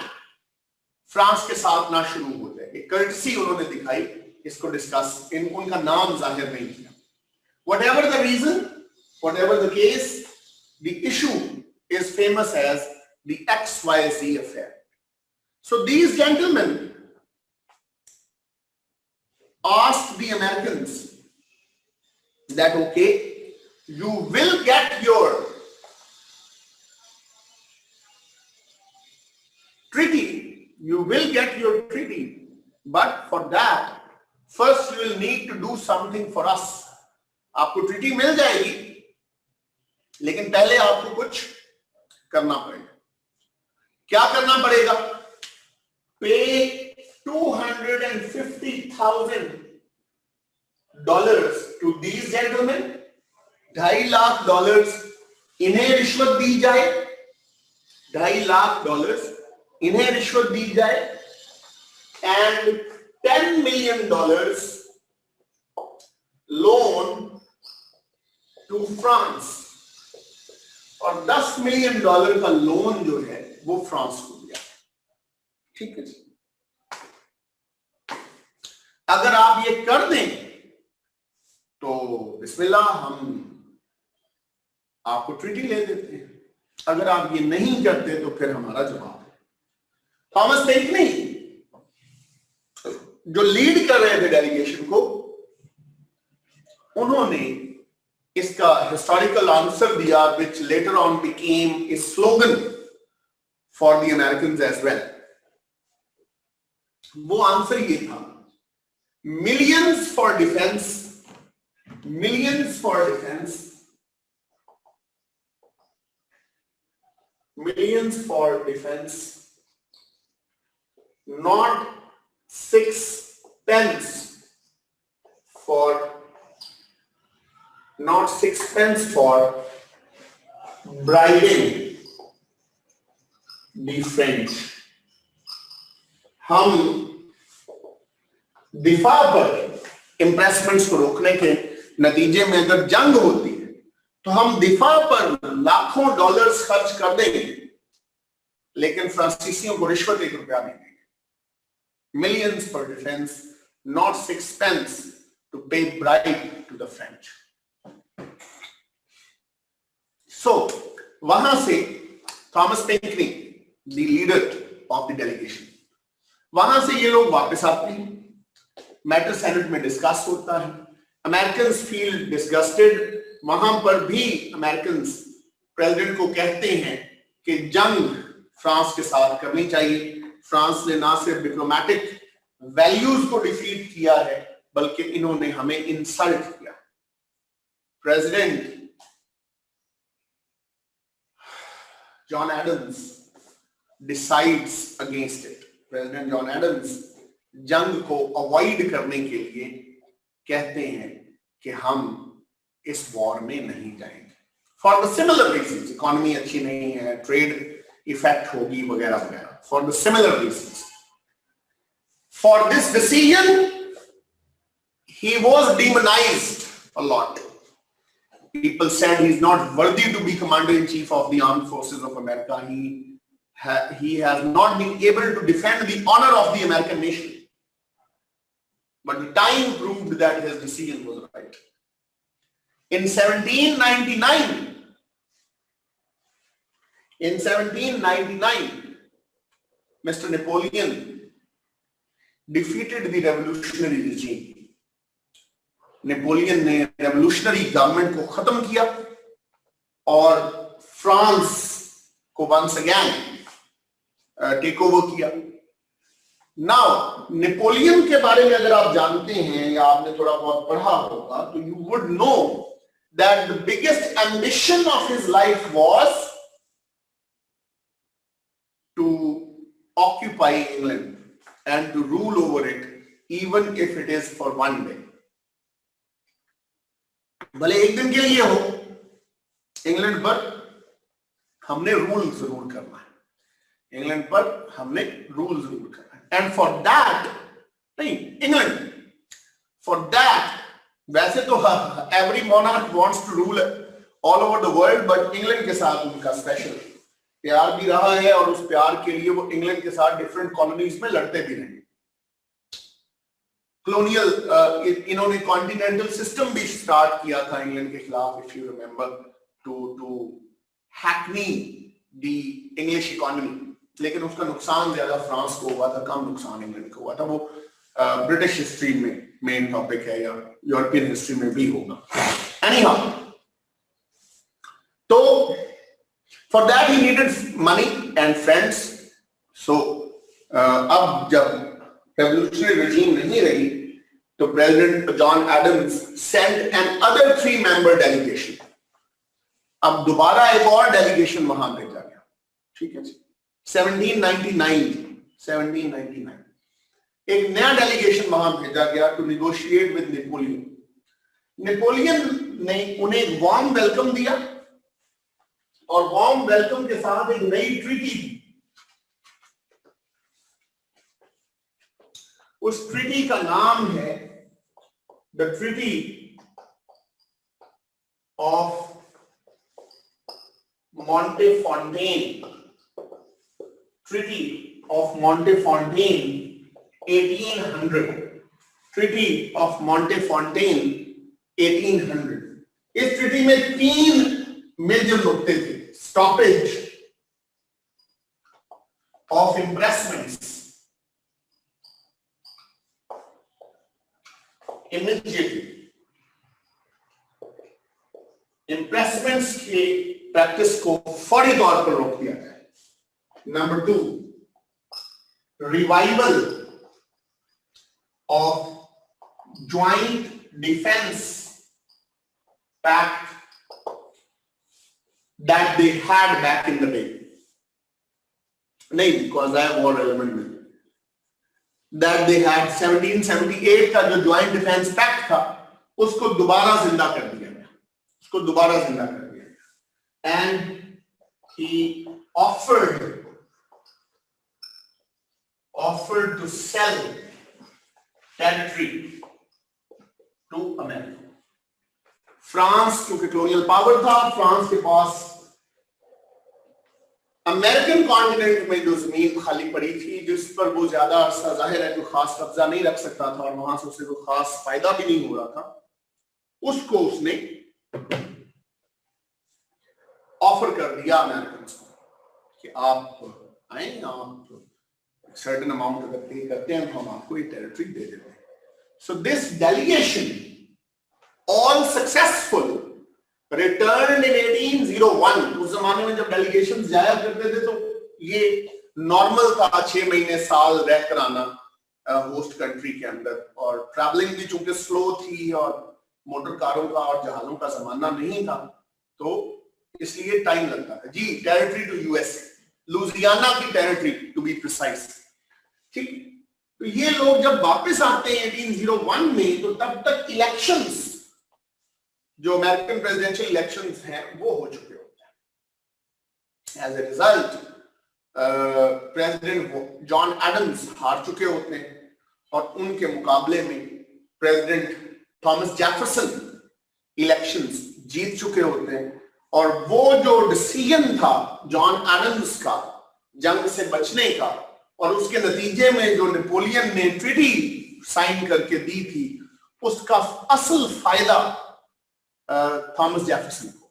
फ्रांस के साथ ना शुरू हो जाए। कर्टसी उन्होंने दिखाई इसको डिस्कस, उनका नाम जाहिर नहीं किया। Whatever the reason, whatever the case, the issue is famous as the XYZ affair। So these gentlemen asked the Americans that okay, you will get your treaty, but for that first you will need to do something for us। आपको treaty मिल जाएगी लेकिन पहले आपको कुछ करना पड़ेगा। क्या करना पड़ेगा? पे $250,000 टू दीज जेंटलमैन। $2.5 लाख इन्हें रिश्वत दी जाए, $2.5 लाख इन्हें रिश्वत दी जाए, and $10 million loan to France, और $10 मिलियन का लोन जो है वो फ्रांस को दिया। ठीक है, अगर आप ये कर दें तो बिस्मिल्लाह, हम आपको ट्रीटी ले देते हैं। अगर आप ये नहीं करते तो फिर हमारा जवाब है। थॉमस पेंकनी जो लीड कर रहे थे डेलीगेशन को, उन्होंने इसका हिस्टोरिकल आंसर दिया, which later on became a slogan for the American as well. वो आंसर ये था, millions for defence, millions for defence, millions for defense, not 6 pence for bribing the French। हम दिफा पर इम्प्रेसमेंट्स को रोकने के नतीजे में अगर जंग होती है तो हम दिफा पर लाखों डॉलर्स खर्च कर देंगे, लेकिन फ्रांसीसियों को रिश्वत $1 नहीं देंगे। Millions for defence, not 6 pence to pay bribe to the French. So वहां से Thomas Pinckney, the leader of the delegation, वहां से ये लोग वापस आते हैं, मैटर सेनेट में डिस्कस होता है, अमेरिकन फील डिस्गस्टेड। वहां पर भी अमेरिकन प्रेसिडेंट को कहते हैं कि जंग फ्रांस के साथ करनी चाहिए। फ्रांस ने ना सिर्फ डिप्लोमेटिक वैल्यूज को डिफीट किया है, बल्कि इन्होंने हमें इंसल्ट किया। President John Adams decides against it. President John Adams जंग को अवॉइड करने के लिए कहते हैं कि हम इस वॉर में नहीं जाएंगे, for the similar reasons. Economy अच्छी नहीं है, ट्रेड इफेक्ट होगी वगैरह वगैरह, for the similar reasons. For this decision he was demonized a lot. People said he's not worthy to be commander in chief of the armed forces of America. He has not been able to defend the honor of the American nation. But the time proved that his decision was right. In 1799, Mr. Napoleon defeated the revolutionary regime. Napoleon ने revolutionary government को खत्म किया और France को once again take over किया। Now Napoleon के बारे में अगर आप जानते हैं या आपने थोड़ा बहुत पढ़ा होगा तो you would know that the biggest ambition of his life was to occupy England and to rule over it even if it is for one day. भले एक दिन के लिए हो, इंग्लैंड पर हमने रूल जरूर करना है, इंग्लैंड पर हमने रूल जरूर करना है। एंड फॉर दैट, नहीं इंग्लैंड, फॉर दैट, वैसे तो every monarch wants to rule all over the world, but England के साथ उनका स्पेशल प्यार भी रहा है और उस प्यार के लिए वो इंग्लैंड के साथ डिफरेंट कॉलोनीज में लड़ते भी रहे। कॉलोनियल इन्होंने कॉन्टिनेंटल सिस्टम भी स्टार्ट किया था इंग्लैंड के खिलाफ, if you remember, to hackney the English economy, लेकिन उसका नुकसान ज्यादा फ्रांस को हुआ था, कम नुकसान इंग्लैंड को हुआ था। वो ब्रिटिश हिस्ट्री में मेन टॉपिक है या यूरोपियन हिस्ट्री में भी होगा। एनीहाउ, तो for that he needed money and friends. So अब जब रेवोल्यूशनरी रेजीम नहीं रही तो president John Adams sent another 3-member delegation. अब दोबारा एक और डेलीगेशन वहां भेजा गया, ठीक है जी। 1799 एक नया डेलीगेशन वहां भेजा गया to negotiate with Napoleon. Napoleon ने उन्हें एक वार्म वेलकम दिया और वार्म वेलकम के साथ एक नई ट्रीटी दी। उस ट्रीटी का नाम है the treaty of Montefontaine, Treaty of Montefontaine 1800, Treaty of Montefontaine 1800. इस ट्रीटी में 3 मेजर नुक्ते थे. Stoppage of impressments immediately, impressments के प्रैक्टिस को फौरी तौर पर रोक दिया जाए. Number 2, revival of joint defence pact that they had back in the day. नहीं, because I have more relevant में that they had 1778 का जो ज्वाइंट डिफेंस पैक्ट था उसको दोबारा जिंदा कर दिया गया, उसको दोबारा जिंदा कर दिया गया. And he offered to sell territory to America. France क्योंकि कॉलोनियल पावर था, फ्रांस के पास अमेरिकन कॉन्टिनेंट में जो जमीन खाली पड़ी थी जिस पर वो ज्यादा अरसा जाहिर है कोई खास कब्जा नहीं रख सकता था और वहां से उसे कोई खास फायदा भी नहीं हो रहा था, उसको उसने ऑफर कर दिया अमेरिकन को कि आप आए, आप सर्टेन अमाउंट अगर पे करते हैं तो हम आपको ये टेरिटरी दे देते हैं. So this delegation all successful returned in 1801. उस जमाने में जब डेलीगेशन जाया करते थे तो ये नॉर्मल था 6 महीने साल रह कर आना होस्ट कंट्री के अंदर, और ट्रैवलिंग भी चूंकि स्लो थी और मोटर कारों का और जहाजों का जमाना नहीं था तो इसलिए टाइम लगता था. जी, टेरिटरी टू यूएसए, लुजियाना की टेरिटरी टू बी प्रिसाइज. ठीक, तो ये लोग जब वापस आते हैं 1801 में तो तब तक इलेक्शंस, जो अमेरिकन प्रेसिडेंशियल इलेक्शंस हैं वो हो चुके होते हैं. As a result president John Adams हार चुके होते हैं और उनके मुकाबले में प्रेसिडेंट थॉमस जेफरसन इलेक्शंस जीत चुके होते हैं. और वो जो डिसीजन था जॉन एडम्स का जंग से बचने का और उसके नतीजे में जो नेपोलियन ने ट्रीटी साइन करके दी थी उसका असल फायदा थॉमस जेफरसन को,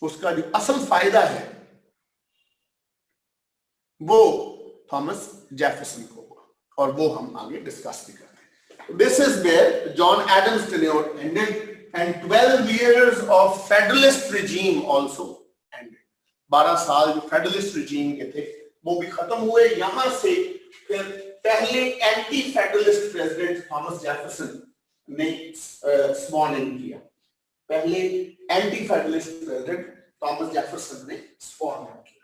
उसका जो असल फायदा है वो थॉमस जेफरसन को हुआ और वो हम आगे डिस्कस भी करते हैं. This is where John Adams tenure ended and 12 years of Federalist regime also ended. 12 साल जो फेडरलिस्ट रिजीम के थे वो भी खत्म हुए. यहां से फिर पहले anti federalist president Thomas Jefferson ने स्वर्न इन किया. पहले anti federalist president Thomas Jefferson ने स्वर्न इन किया.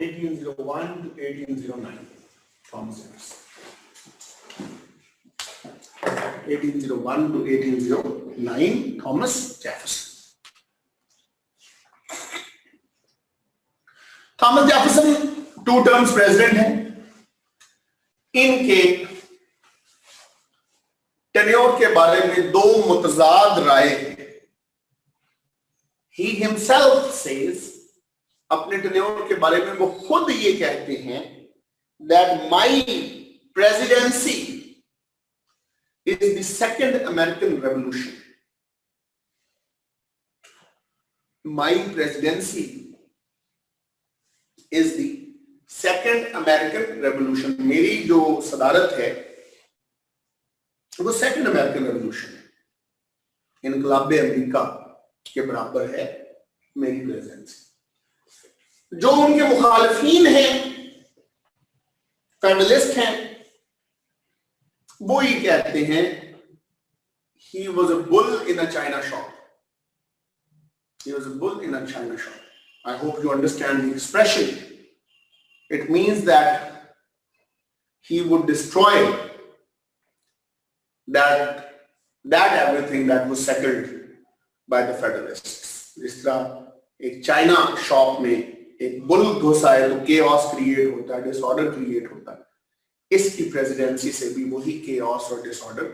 (1801 to 1809) Thomas Jefferson. 1801 to 1809 Thomas Jefferson. Thomas Jefferson 2 terms president हैं. इनके टेन्योर के बारे में 2 मुतजाद राय हैं. He himself says, अपने टेन्योर के बारे में वो खुद ये कहते हैं that my presidency is the second American Revolution. My presidency is the second American Revolution. मेरी जो सदारत है वो सेकंड अमेरिकन रेवोल्यूशन है, इनकलाब अमेरिका के बराबर है मेरी प्रेजेंसी. जो उनके मुखालिफीन हैं, फेडरलिस्ट हैं, वो ही कहते हैं he was a bull in a china shop. He was a bull in a china shop. I hope you understand the expression. It means that he would destroy that everything that was settled by the Federalists. जिस तरह एक China shop में एक bull घुसा है तो chaos create होता है, डिसऑर्डर क्रिएट होता है, इसकी प्रेसिडेंसी से भी वही केओस और डिसऑर्डर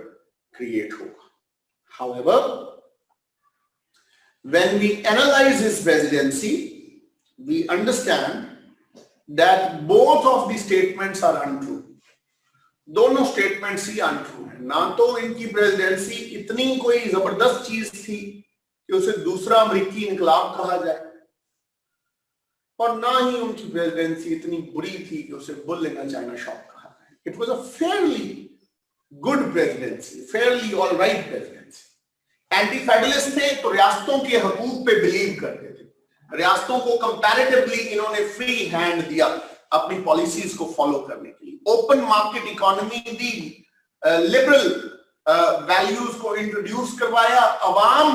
क्रिएट होगा. However, when we analyze his presidency, we understand that both of the statements are untrue. दोनों स्टेटमेंट्स ही अनट्रू हैं. ना तो इनकी प्रेसिडेंसी इतनी कोई जबरदस्त चीज थी कि उसे दूसरा अमेरिकी इनकलाब कहा जाए, और ना ही उनकी प्रेसिडेंसी इतनी बुरी थी कि उसे bull in a China shop कहा जाए. It was a fairly good presidency, Fairlie alright presidency. Anti federalist थे तो रियासतों के हकूक पे बिलीव करते थे. रियासतों को कंपैरेटिवली इन्होंने फ्री हैंड दिया अपनी पॉलिसीज को फॉलो करने के लिए. ओपन मार्केट इकोनॉमी दी, लिबरल वैल्यूज को इंट्रोड्यूस करवाया, अवाम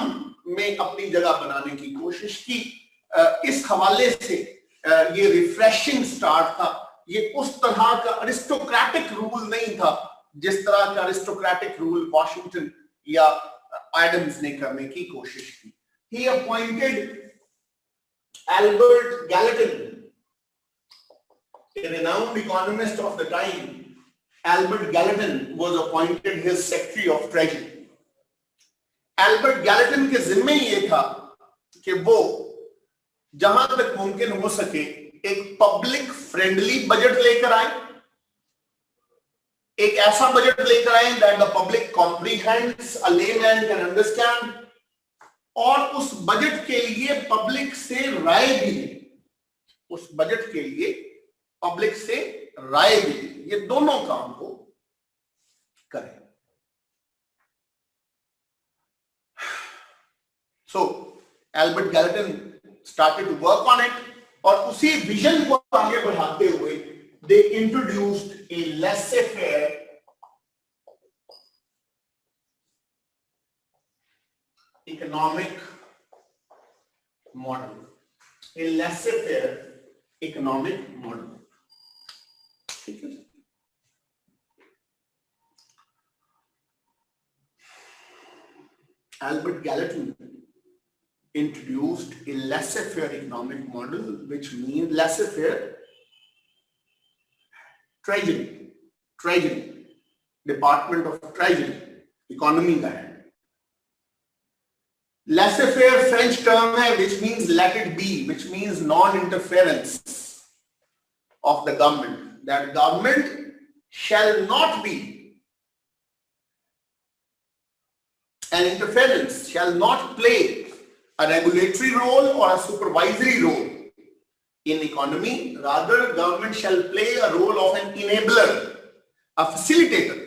में अपनी जगह बनाने की कोशिश की. इस हवाले से ये रिफ्रेशिंग स्टार्ट था. ये उस तरह का अरिस्टोक्रेटिक रूल नहीं था जिस तरह का अरिस्टोक्रेटिक रूल वॉशिंगटन या एडम्स ने करने की कोशिश की. He appointed Albert Gallatin, a renowned economist of the time. Albert Gallatin was appointed his Secretary of Treasury. Albert Gallatin के जिम्मे ये था कि वो जहां तक मुमकिन हो सके एक पब्लिक फ्रेंडली बजट लेकर आए, एक ऐसा बजट लेकर आए that the public comprehends, a layman can understand, और उस बजट के लिए पब्लिक से राय भी ले. उस बजट के लिए पब्लिक से राय भी ले. ये दोनों काम को करें. So Albert Gallatin started to work on it, और उसी विजन को आगे बढ़ाते हुए they introduced a laissez-faire economic model. A laissez-faire economic model. ठीक है. Albert Gallatin introduced a laissez-faire economic model, which means laissez-faire treasury, Department of Treasury, economy का है. Laissez-faire French term है which means let it be, which means non-interference of the government. That government shall not be an interference, shall not play a regulatory role or a supervisory role in economy. Rather, government shall play a role of an enabler, a facilitator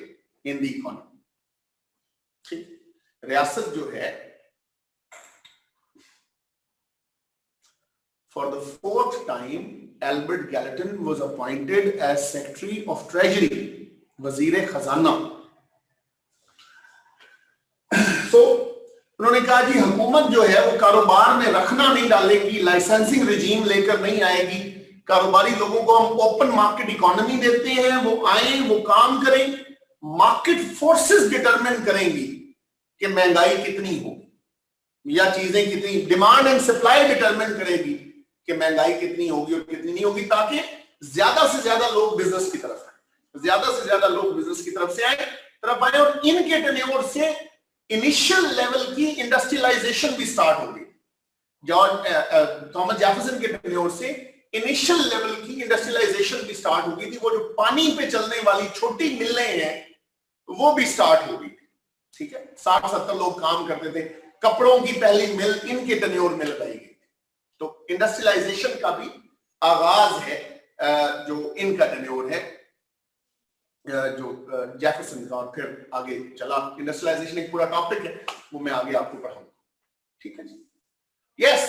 in the economy. ठीक. रियासत जो है, for the fourth time, Albert Gallatin was appointed as Secretary of Treasury, वजीर खजाना. So उन्होंने कहा जी हुकूमत जो है वो कारोबार में रखना नहीं डालेगी, लाइसेंसिंग रिजीम लेकर नहीं आएगी. कारोबारी लोगों को हम ओपन मार्केट इकोनॉमी देते हैं, वो आए, वो काम करें. मार्केट फोर्सेस डिटरमिन करेंगी कि महंगाई कितनी होगी या चीजें कितनी, डिमांड एंड सप्लाई डिटरमिन करेगी कि महंगाई कितनी होगी और कितनी नहीं होगी, ताकि ज्यादा से ज्यादा लोग बिजनेस की तरफ आए, ज्यादा से ज्यादा लोग बिजनेस की तरफ आए. और इनके टेन्योर से इनिशियल लेवल की इंडस्ट्रियलाइजेशन भी स्टार्ट हो गई. जॉर्ज थॉमस जेफरसन के टेन्योर से इनिशियल लेवल की इंडस्ट्रियलाइजेशन भी स्टार्ट हो गई थी. वो जो पानी पे चलने वाली छोटी मिलें हैं वो भी स्टार्ट हो गई. ठीक है, 60-70 लोग काम करते थे. कपड़ों की पहली मिल इनके टेन्योर में लगाई गई. तो इंडस्ट्रियलाइजेशन का भी आगाज है जो इनका टेन्योर है, जो जेफरसन का, और फिर आगे चला. इंडस्ट्रियलाइजेशन एक पूरा टॉपिक है, वो मैं आगे आपको पढ़ाऊंगा. ठीक है जी. Yes,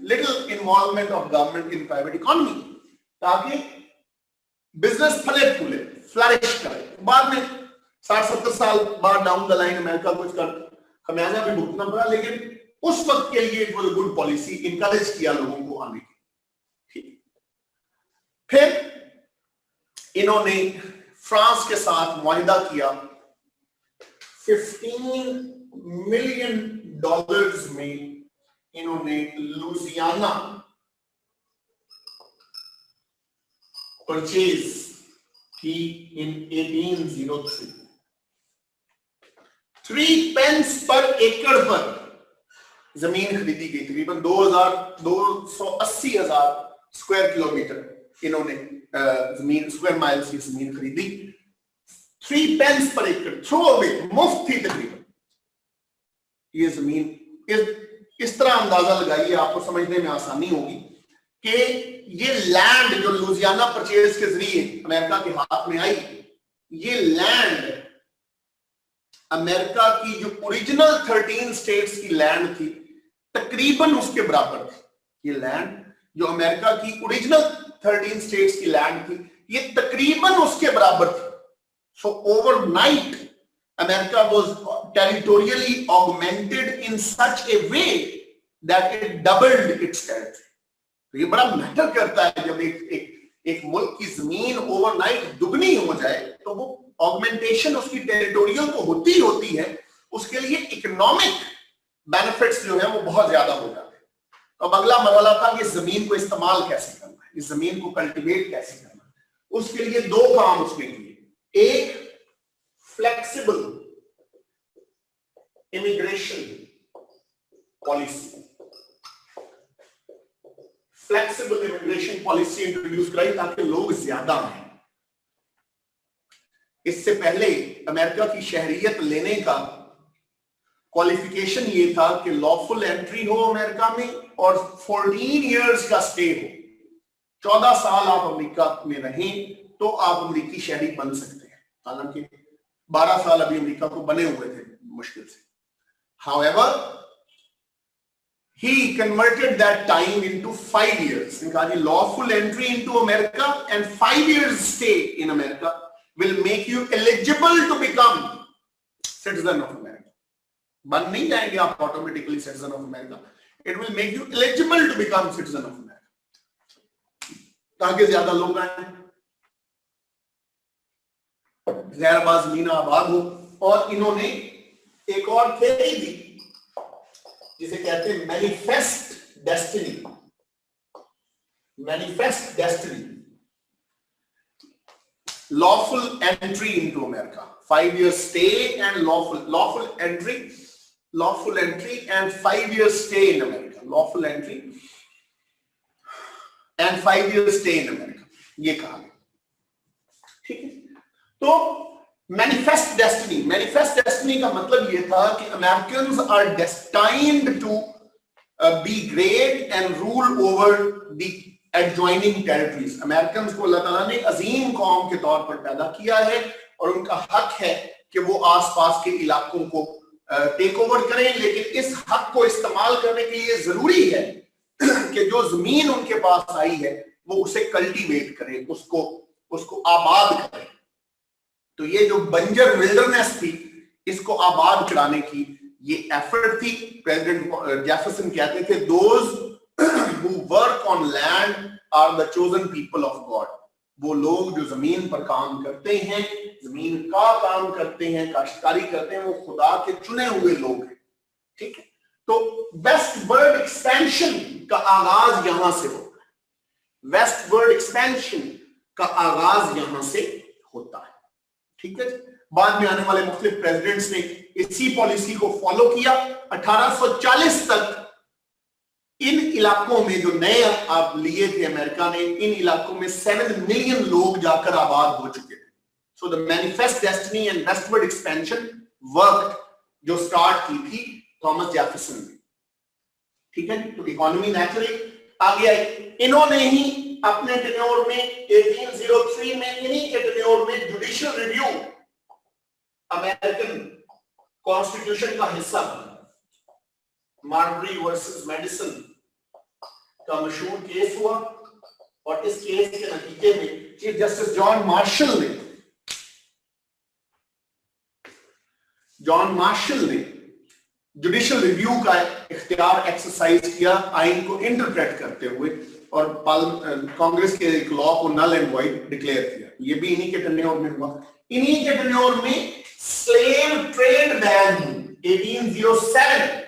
little involvement of government in private economy, ताकि बिजनेस फले फूले, फ्लरिश करे. बाद में 60-70 साल बाद डाउन द लाइन अमेरिका को इसका खमियाजा भी भुगतना पड़ा, लेकिन उस वक्त के लिए वो गुड पॉलिसी इंकरेज किया लोगों को आने की. ठीक. फिर इन्होंने फ्रांस के साथ मुआहिदा किया, $15 मिलियन में इन्होंने लुजियाना परचेज की इन 1803। 3 पेंस पर एकड़ पर जमीन खरीदी गई, तकरीबन 280,000 स्क्वायर किलोमीटर इन्होंने जमीन, स्क्वायर माइल्स की जमीन खरीदी। 3 पेंस पर एकड़, थ्रो अवे, मुफ्त थी तकरीबन ये जमीन। इस तरह अंदाजा लगाइए, आपको समझने में आसानी होगी कि ये लैंड जो लुजियाना परचेज के जरिए अमेरिका के हाथ में आई, ये लैंड अमेरिका की जो ओरिजिनल 13 स्टेट्स की लैंड थी तकरीबन उसके बराबर थी। ये लैंड जो अमेरिका की ओरिजिनल 13 स्टेट्स की लैंड थी, ये तकरीबन उसके बराबर थी। So overnight America was territorially augmented in such a way that it doubled its territory. तो ये बड़ा मैटर करता है, जब एक मुल्क की जमीन ओवरनाइट दुगनी हो जाए तो वो ऑगमेंटेशन उसकी टेरिटोरियल तो होती है, उसके लिए इकोनॉमिक बेनिफिट्स जो है वो बहुत ज्यादा हो जाते हैं। तो अब अगला मरहला था कि जमीन को इस्तेमाल कैसे करना है, इस जमीन को कल्टीवेट कैसे करना है। उसके लिए 2 काम उसने किए। एक, flexible immigration policy, flexible immigration policy introduce कराई ताकि लोग ज्यादा आए। इससे पहले अमेरिका की शहरियत लेने का क्वालिफिकेशन ये था कि लॉफुल एंट्री हो अमेरिका में और 14 इयर्स का स्टे हो। 14 साल आप अमेरिका में रहें तो आप अमेरिकी शहरी बन सकते हैं। हालांकि 12 साल अभी अमेरिका को बने हुए थे मुश्किल से। However, he converted that time into 5 years. इनका lawful entry into America and 5 years stay in America will make you eligible to become citizen of America. बन नहीं जाएंगे आप automatically citizen of America. It will make you eligible to become citizen of America. ताकि ज्यादा लोग आए, गैरबाज मीना आबाद हो। और इन्होंने एक और थ्योरी दी जिसे कहते हैं manifest destiny. Manifest destiny, lawful entry into America, 5 years stay and lawful entry and 5 years stay in America, lawful entry and 5 years stay in America, ये कहा गया। ठीक है, तो मैनिफेस्ट डेस्टिनी का मतलब ये था कि Americans are destined to be great and rule over the adjoining territories. Americans को अल्लाह ताला ने अजीम कौम के तौर पर पैदा किया है और उनका हक है कि वो आसपास के इलाकों को टेक ओवर करें, लेकिन इस हक को इस्तेमाल करने के लिए जरूरी है कि जो जमीन उनके पास आई है वो उसे कल्टीवेट करें, उसको आबाद करें। तो ये जो बंजर विल्डरनेस थी, इसको आबाद कराने की ये एफर्ट थी। प्रेसिडेंट जेफरसन कहते थे, those who work on land are the chosen people of God. वो लोग जो जमीन पर काम करते हैं, जमीन का काम करते हैं, काश्तकारी करते हैं, वो खुदा के चुने हुए लोग हैं। ठीक है, तो वेस्टवर्ड एक्सपेंशन का आगाज यहां से होता है। वेस्टवर्ड एक्सपेंशन का आगाज यहां से होता है। ठीक है, बाद में आने वाले मुख्तलिफ प्रेसिडेंट्स ने इसी पॉलिसी को फॉलो किया। 1840 तक इन इलाकों में जो नए आप लिए थे अमेरिका ने, इन इलाकों में 7 मिलियन लोग जाकर आबाद हो चुके थे। So the manifest destiny and westward expansion work जो स्टार्ट की थी थॉमस जेफरसन ने। ठीक है, तो इकोनॉमी नेचुरली आगे आई। इन्होंने ही अपने टेन्योर में 1803 में, इन्हीं के टेन्योर में जुडिशियल रिव्यू अमेरिकन कॉन्स्टिट्यूशन का हिस्सा बना। मार्बरी वर्सेस मेडिसन का मशहूर केस हुआ और इस केस के नतीजे में चीफ जस्टिस जॉन मार्शल ने जुडिशियल रिव्यू का इख्तियार एक्सरसाइज किया आइन को इंटरप्रेट करते हुए और कांग्रेस के एक लॉ को नल एंड वॉइड डिक्लेयर किया। ये भी इन्हीं के टेन्योर में हुआ। इन्हीं के टेन्योर में slave trade ban 1807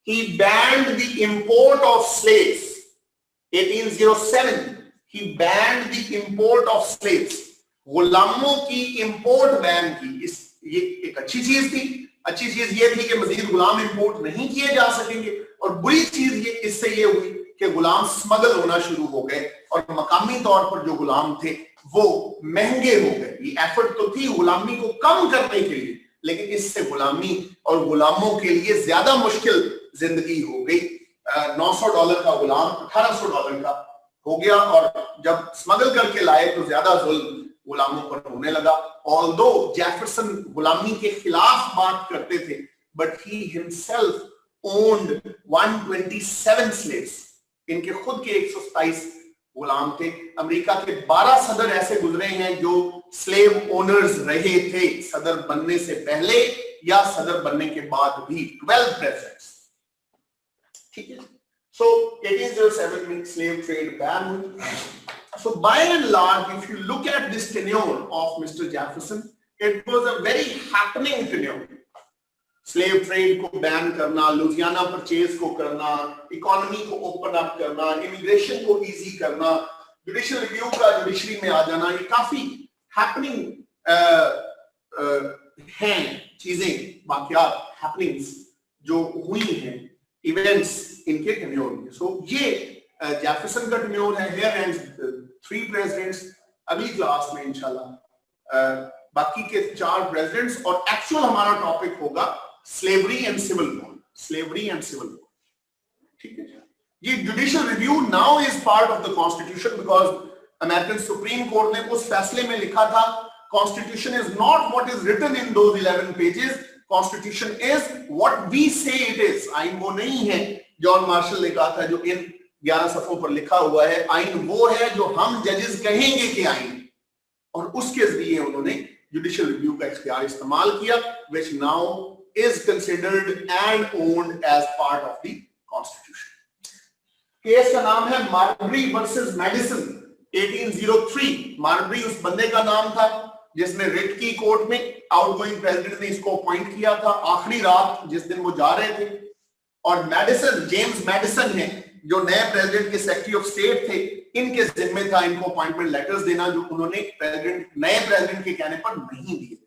he banned the import of slaves 1807 he banned the import of slaves गुलामों की इंपोर्ट बैन की। इस ये एक अच्छी चीज थी। अच्छी चीज ये थी कि मजीद गुलाम इंपोर्ट नहीं किए जा सकेंगे, और बुरी चीज ये इससे ये हुई कि गुलाम स्मगल होना शुरू हो गए और मकामी तौर पर जो गुलाम थे वो महंगे हो गए। ये एफर्ट तो थी गुलामी को कम करने के लिए, लेकिन इससे गुलामी और गुलामों के लिए ज्यादा मुश्किल जिंदगी हो गई। $900 का गुलाम $1800 का हो गया, और जब स्मगल करके लाए तो ज्यादा जुल्म गुलामों पर होने लगा। ऑल्दो जेफरसन गुलामी के खिलाफ बात करते थे, but he himself owned 127 slaves. इनके खुद के 127 गुलाम थे। अमेरिका के 12 सदर ऐसे गुजरे हैं जो स्लेव ओनर्स रहे थे, सदर बनने से पहले या सदर बनने के बाद भी। 12 प्रेसिडेंट्स, ठीक है। So 1807 में slave trade ban। So by and large, if you look at this tenure of Mr. Jefferson, it was a very happening tenure। Slave trade को बैन करना, लुजियाना परचेज को करना, इकोनॉमी को ओपन अप करना, immigration को easy करना, judicial review का judiciary में आ जाना, ये काफी हैपनिंग हैं चीजें, वाकयात, हैपनिंग्स जो हुई हैं, इवेंट्स इनके टेन्योर में। सो ये जेफरसन का टेन्योर है। Here ends 3 presidents. अगली क्लास में इंशाल्लाह बाकी के 4 प्रेसिडेंट्स, और एक्चुअल हमारा टॉपिक होगा slavery and civil war. Slavery and civil war, ठीक है। ये judicial review now is part of the constitution, because American Supreme Court ने उस फैसले में लिखा था, constitution is not what is written in those 11 pages, constitution is what we say it is. आइन वो नहीं है, जॉन मार्शल ने कहा था, जो इन 11 सफ़ों पर लिखा हुआ है। आइन वो है जो हम जजेस कहेंगे कि आइन, और उसके जरिए उन्होंने जुडिशियल रिव्यू का इख्तियार इस्तेमाल किया, which now is considered and owned as part of the constitution। Case का नाम है मार्बरी वर्सेस मेडिसन 1803। मार्बरी उस बंदे का नाम था जिसने रिट की कोर्ट में, आउटगोइंग प्रेसिडेंट ने इसको अपॉइंट किया था आखिरी रात जिस दिन वो जा रहे थे। और मेडिसन, जेम्स मेडिसन है जो नए प्रेसिडेंट के सेक्रेटरी ऑफ स्टेट थे, इनके जिम्मे था इनको अपॉइंटमेंट लेटर्स देना, जो उन्होंने नए प्रेसिडेंट के कहने पर नहीं दिए।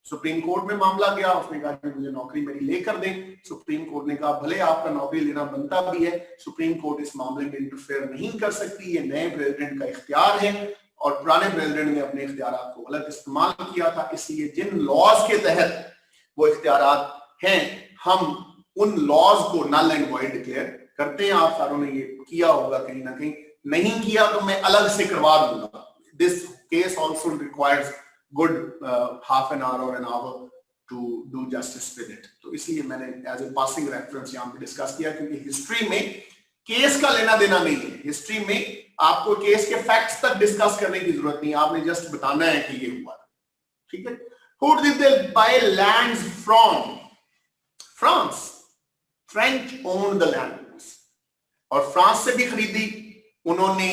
सुप्रीम कोर्ट में मामला गया, उसने कहा कि मुझे नौकरी मेरी लेकर दें। सुप्रीम कोर्ट ने कहा भले आपका नौकरी लेना बनता भी है, सुप्रीम कोर्ट इस मामले में इंटरफेयर नहीं कर सकती, ये नए प्रेसिडेंट का इख्तियार है, और पुराने प्रेसिडेंट ने अपने इख्तियारात को गलत इस्तेमाल किया था। इसलिए जिन लॉज के तहत वो इख्तियारात हैं, हम उन लॉज को नल एंड वॉइड डिक्लेयर करते हैं। आप सारों ने ये किया होगा कहीं ना कहीं, नहीं किया तो मैं अलग से करवा दूंगा। This case also requires good half an hour और an hour to do justice with it. तो इसलिए मैंने एज ए पासिंग रेफरेंस यहाँ पे डिस्कस किया, क्योंकि हिस्ट्री में केस का लेना देना नहीं है। हिस्ट्री में आपको केस के फैक्ट्स तक डिस्कस करने की जरूरत नहीं, आपने जस्ट बताना है कि ये हुआ, ठीक है। Who did they buy lands from? France। French owned the lands, और फ्रांस से भी खरीदी उन्होंने,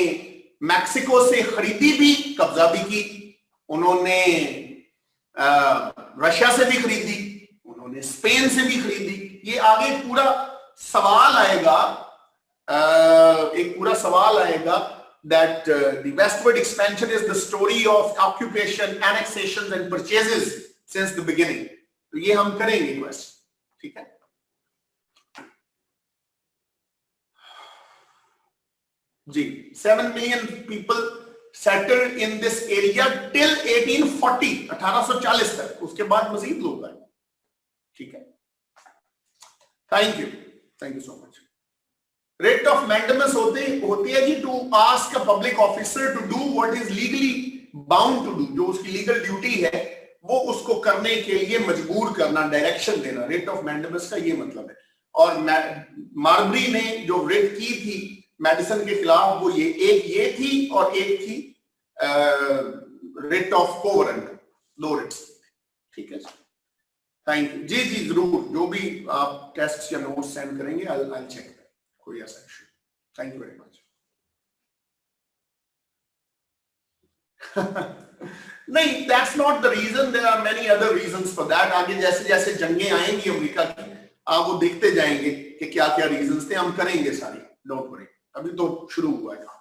मैक्सिको से खरीदी भी, कब्जा भी की उन्होंने, रशिया से भी खरीदी उन्होंने, स्पेन से भी खरीदी। ये आगे पूरा सवाल आएगा, एक पूरा सवाल आएगा that the westward expansion is the story of occupation, annexations and purchases since the beginning। तो ये हम करेंगे क्वेश्चन, ठीक है। जी, 7 million people settled in this area till 1840, 1840 तक। उसके बाद मजीद लोग आए, ठीक है। Thank you so much. Writ of mandamus होती है जी, to ask a public officer to do what is legally bound to do, जो उसकी लीगल ड्यूटी है वो उसको करने के लिए मजबूर करना, डायरेक्शन देना। रिट ऑफ मैंडमस का ये मतलब है। और मार्बरी ने जो रिट की थी मेडिसन के खिलाफ, वो ये थी, और एक थी रिट ऑफ कोवरेंट, 2 रिट्स, ठीक है। थैंक यू जी, जरूर, जो भी आप टेस्ट या नोट सेंड करेंगे, आई चेक कोई ऐसा issue. Thank you very much. नहीं, that's not the reason, there are many other reasons for that. आगे जैसे जैसे जंगें आएंगी अमेरिका की, आप वो देखते जाएंगे कि क्या क्या रीजंस थे, हम करेंगे सारी, डोंट वरी, अभी तो शुरू हुआ है।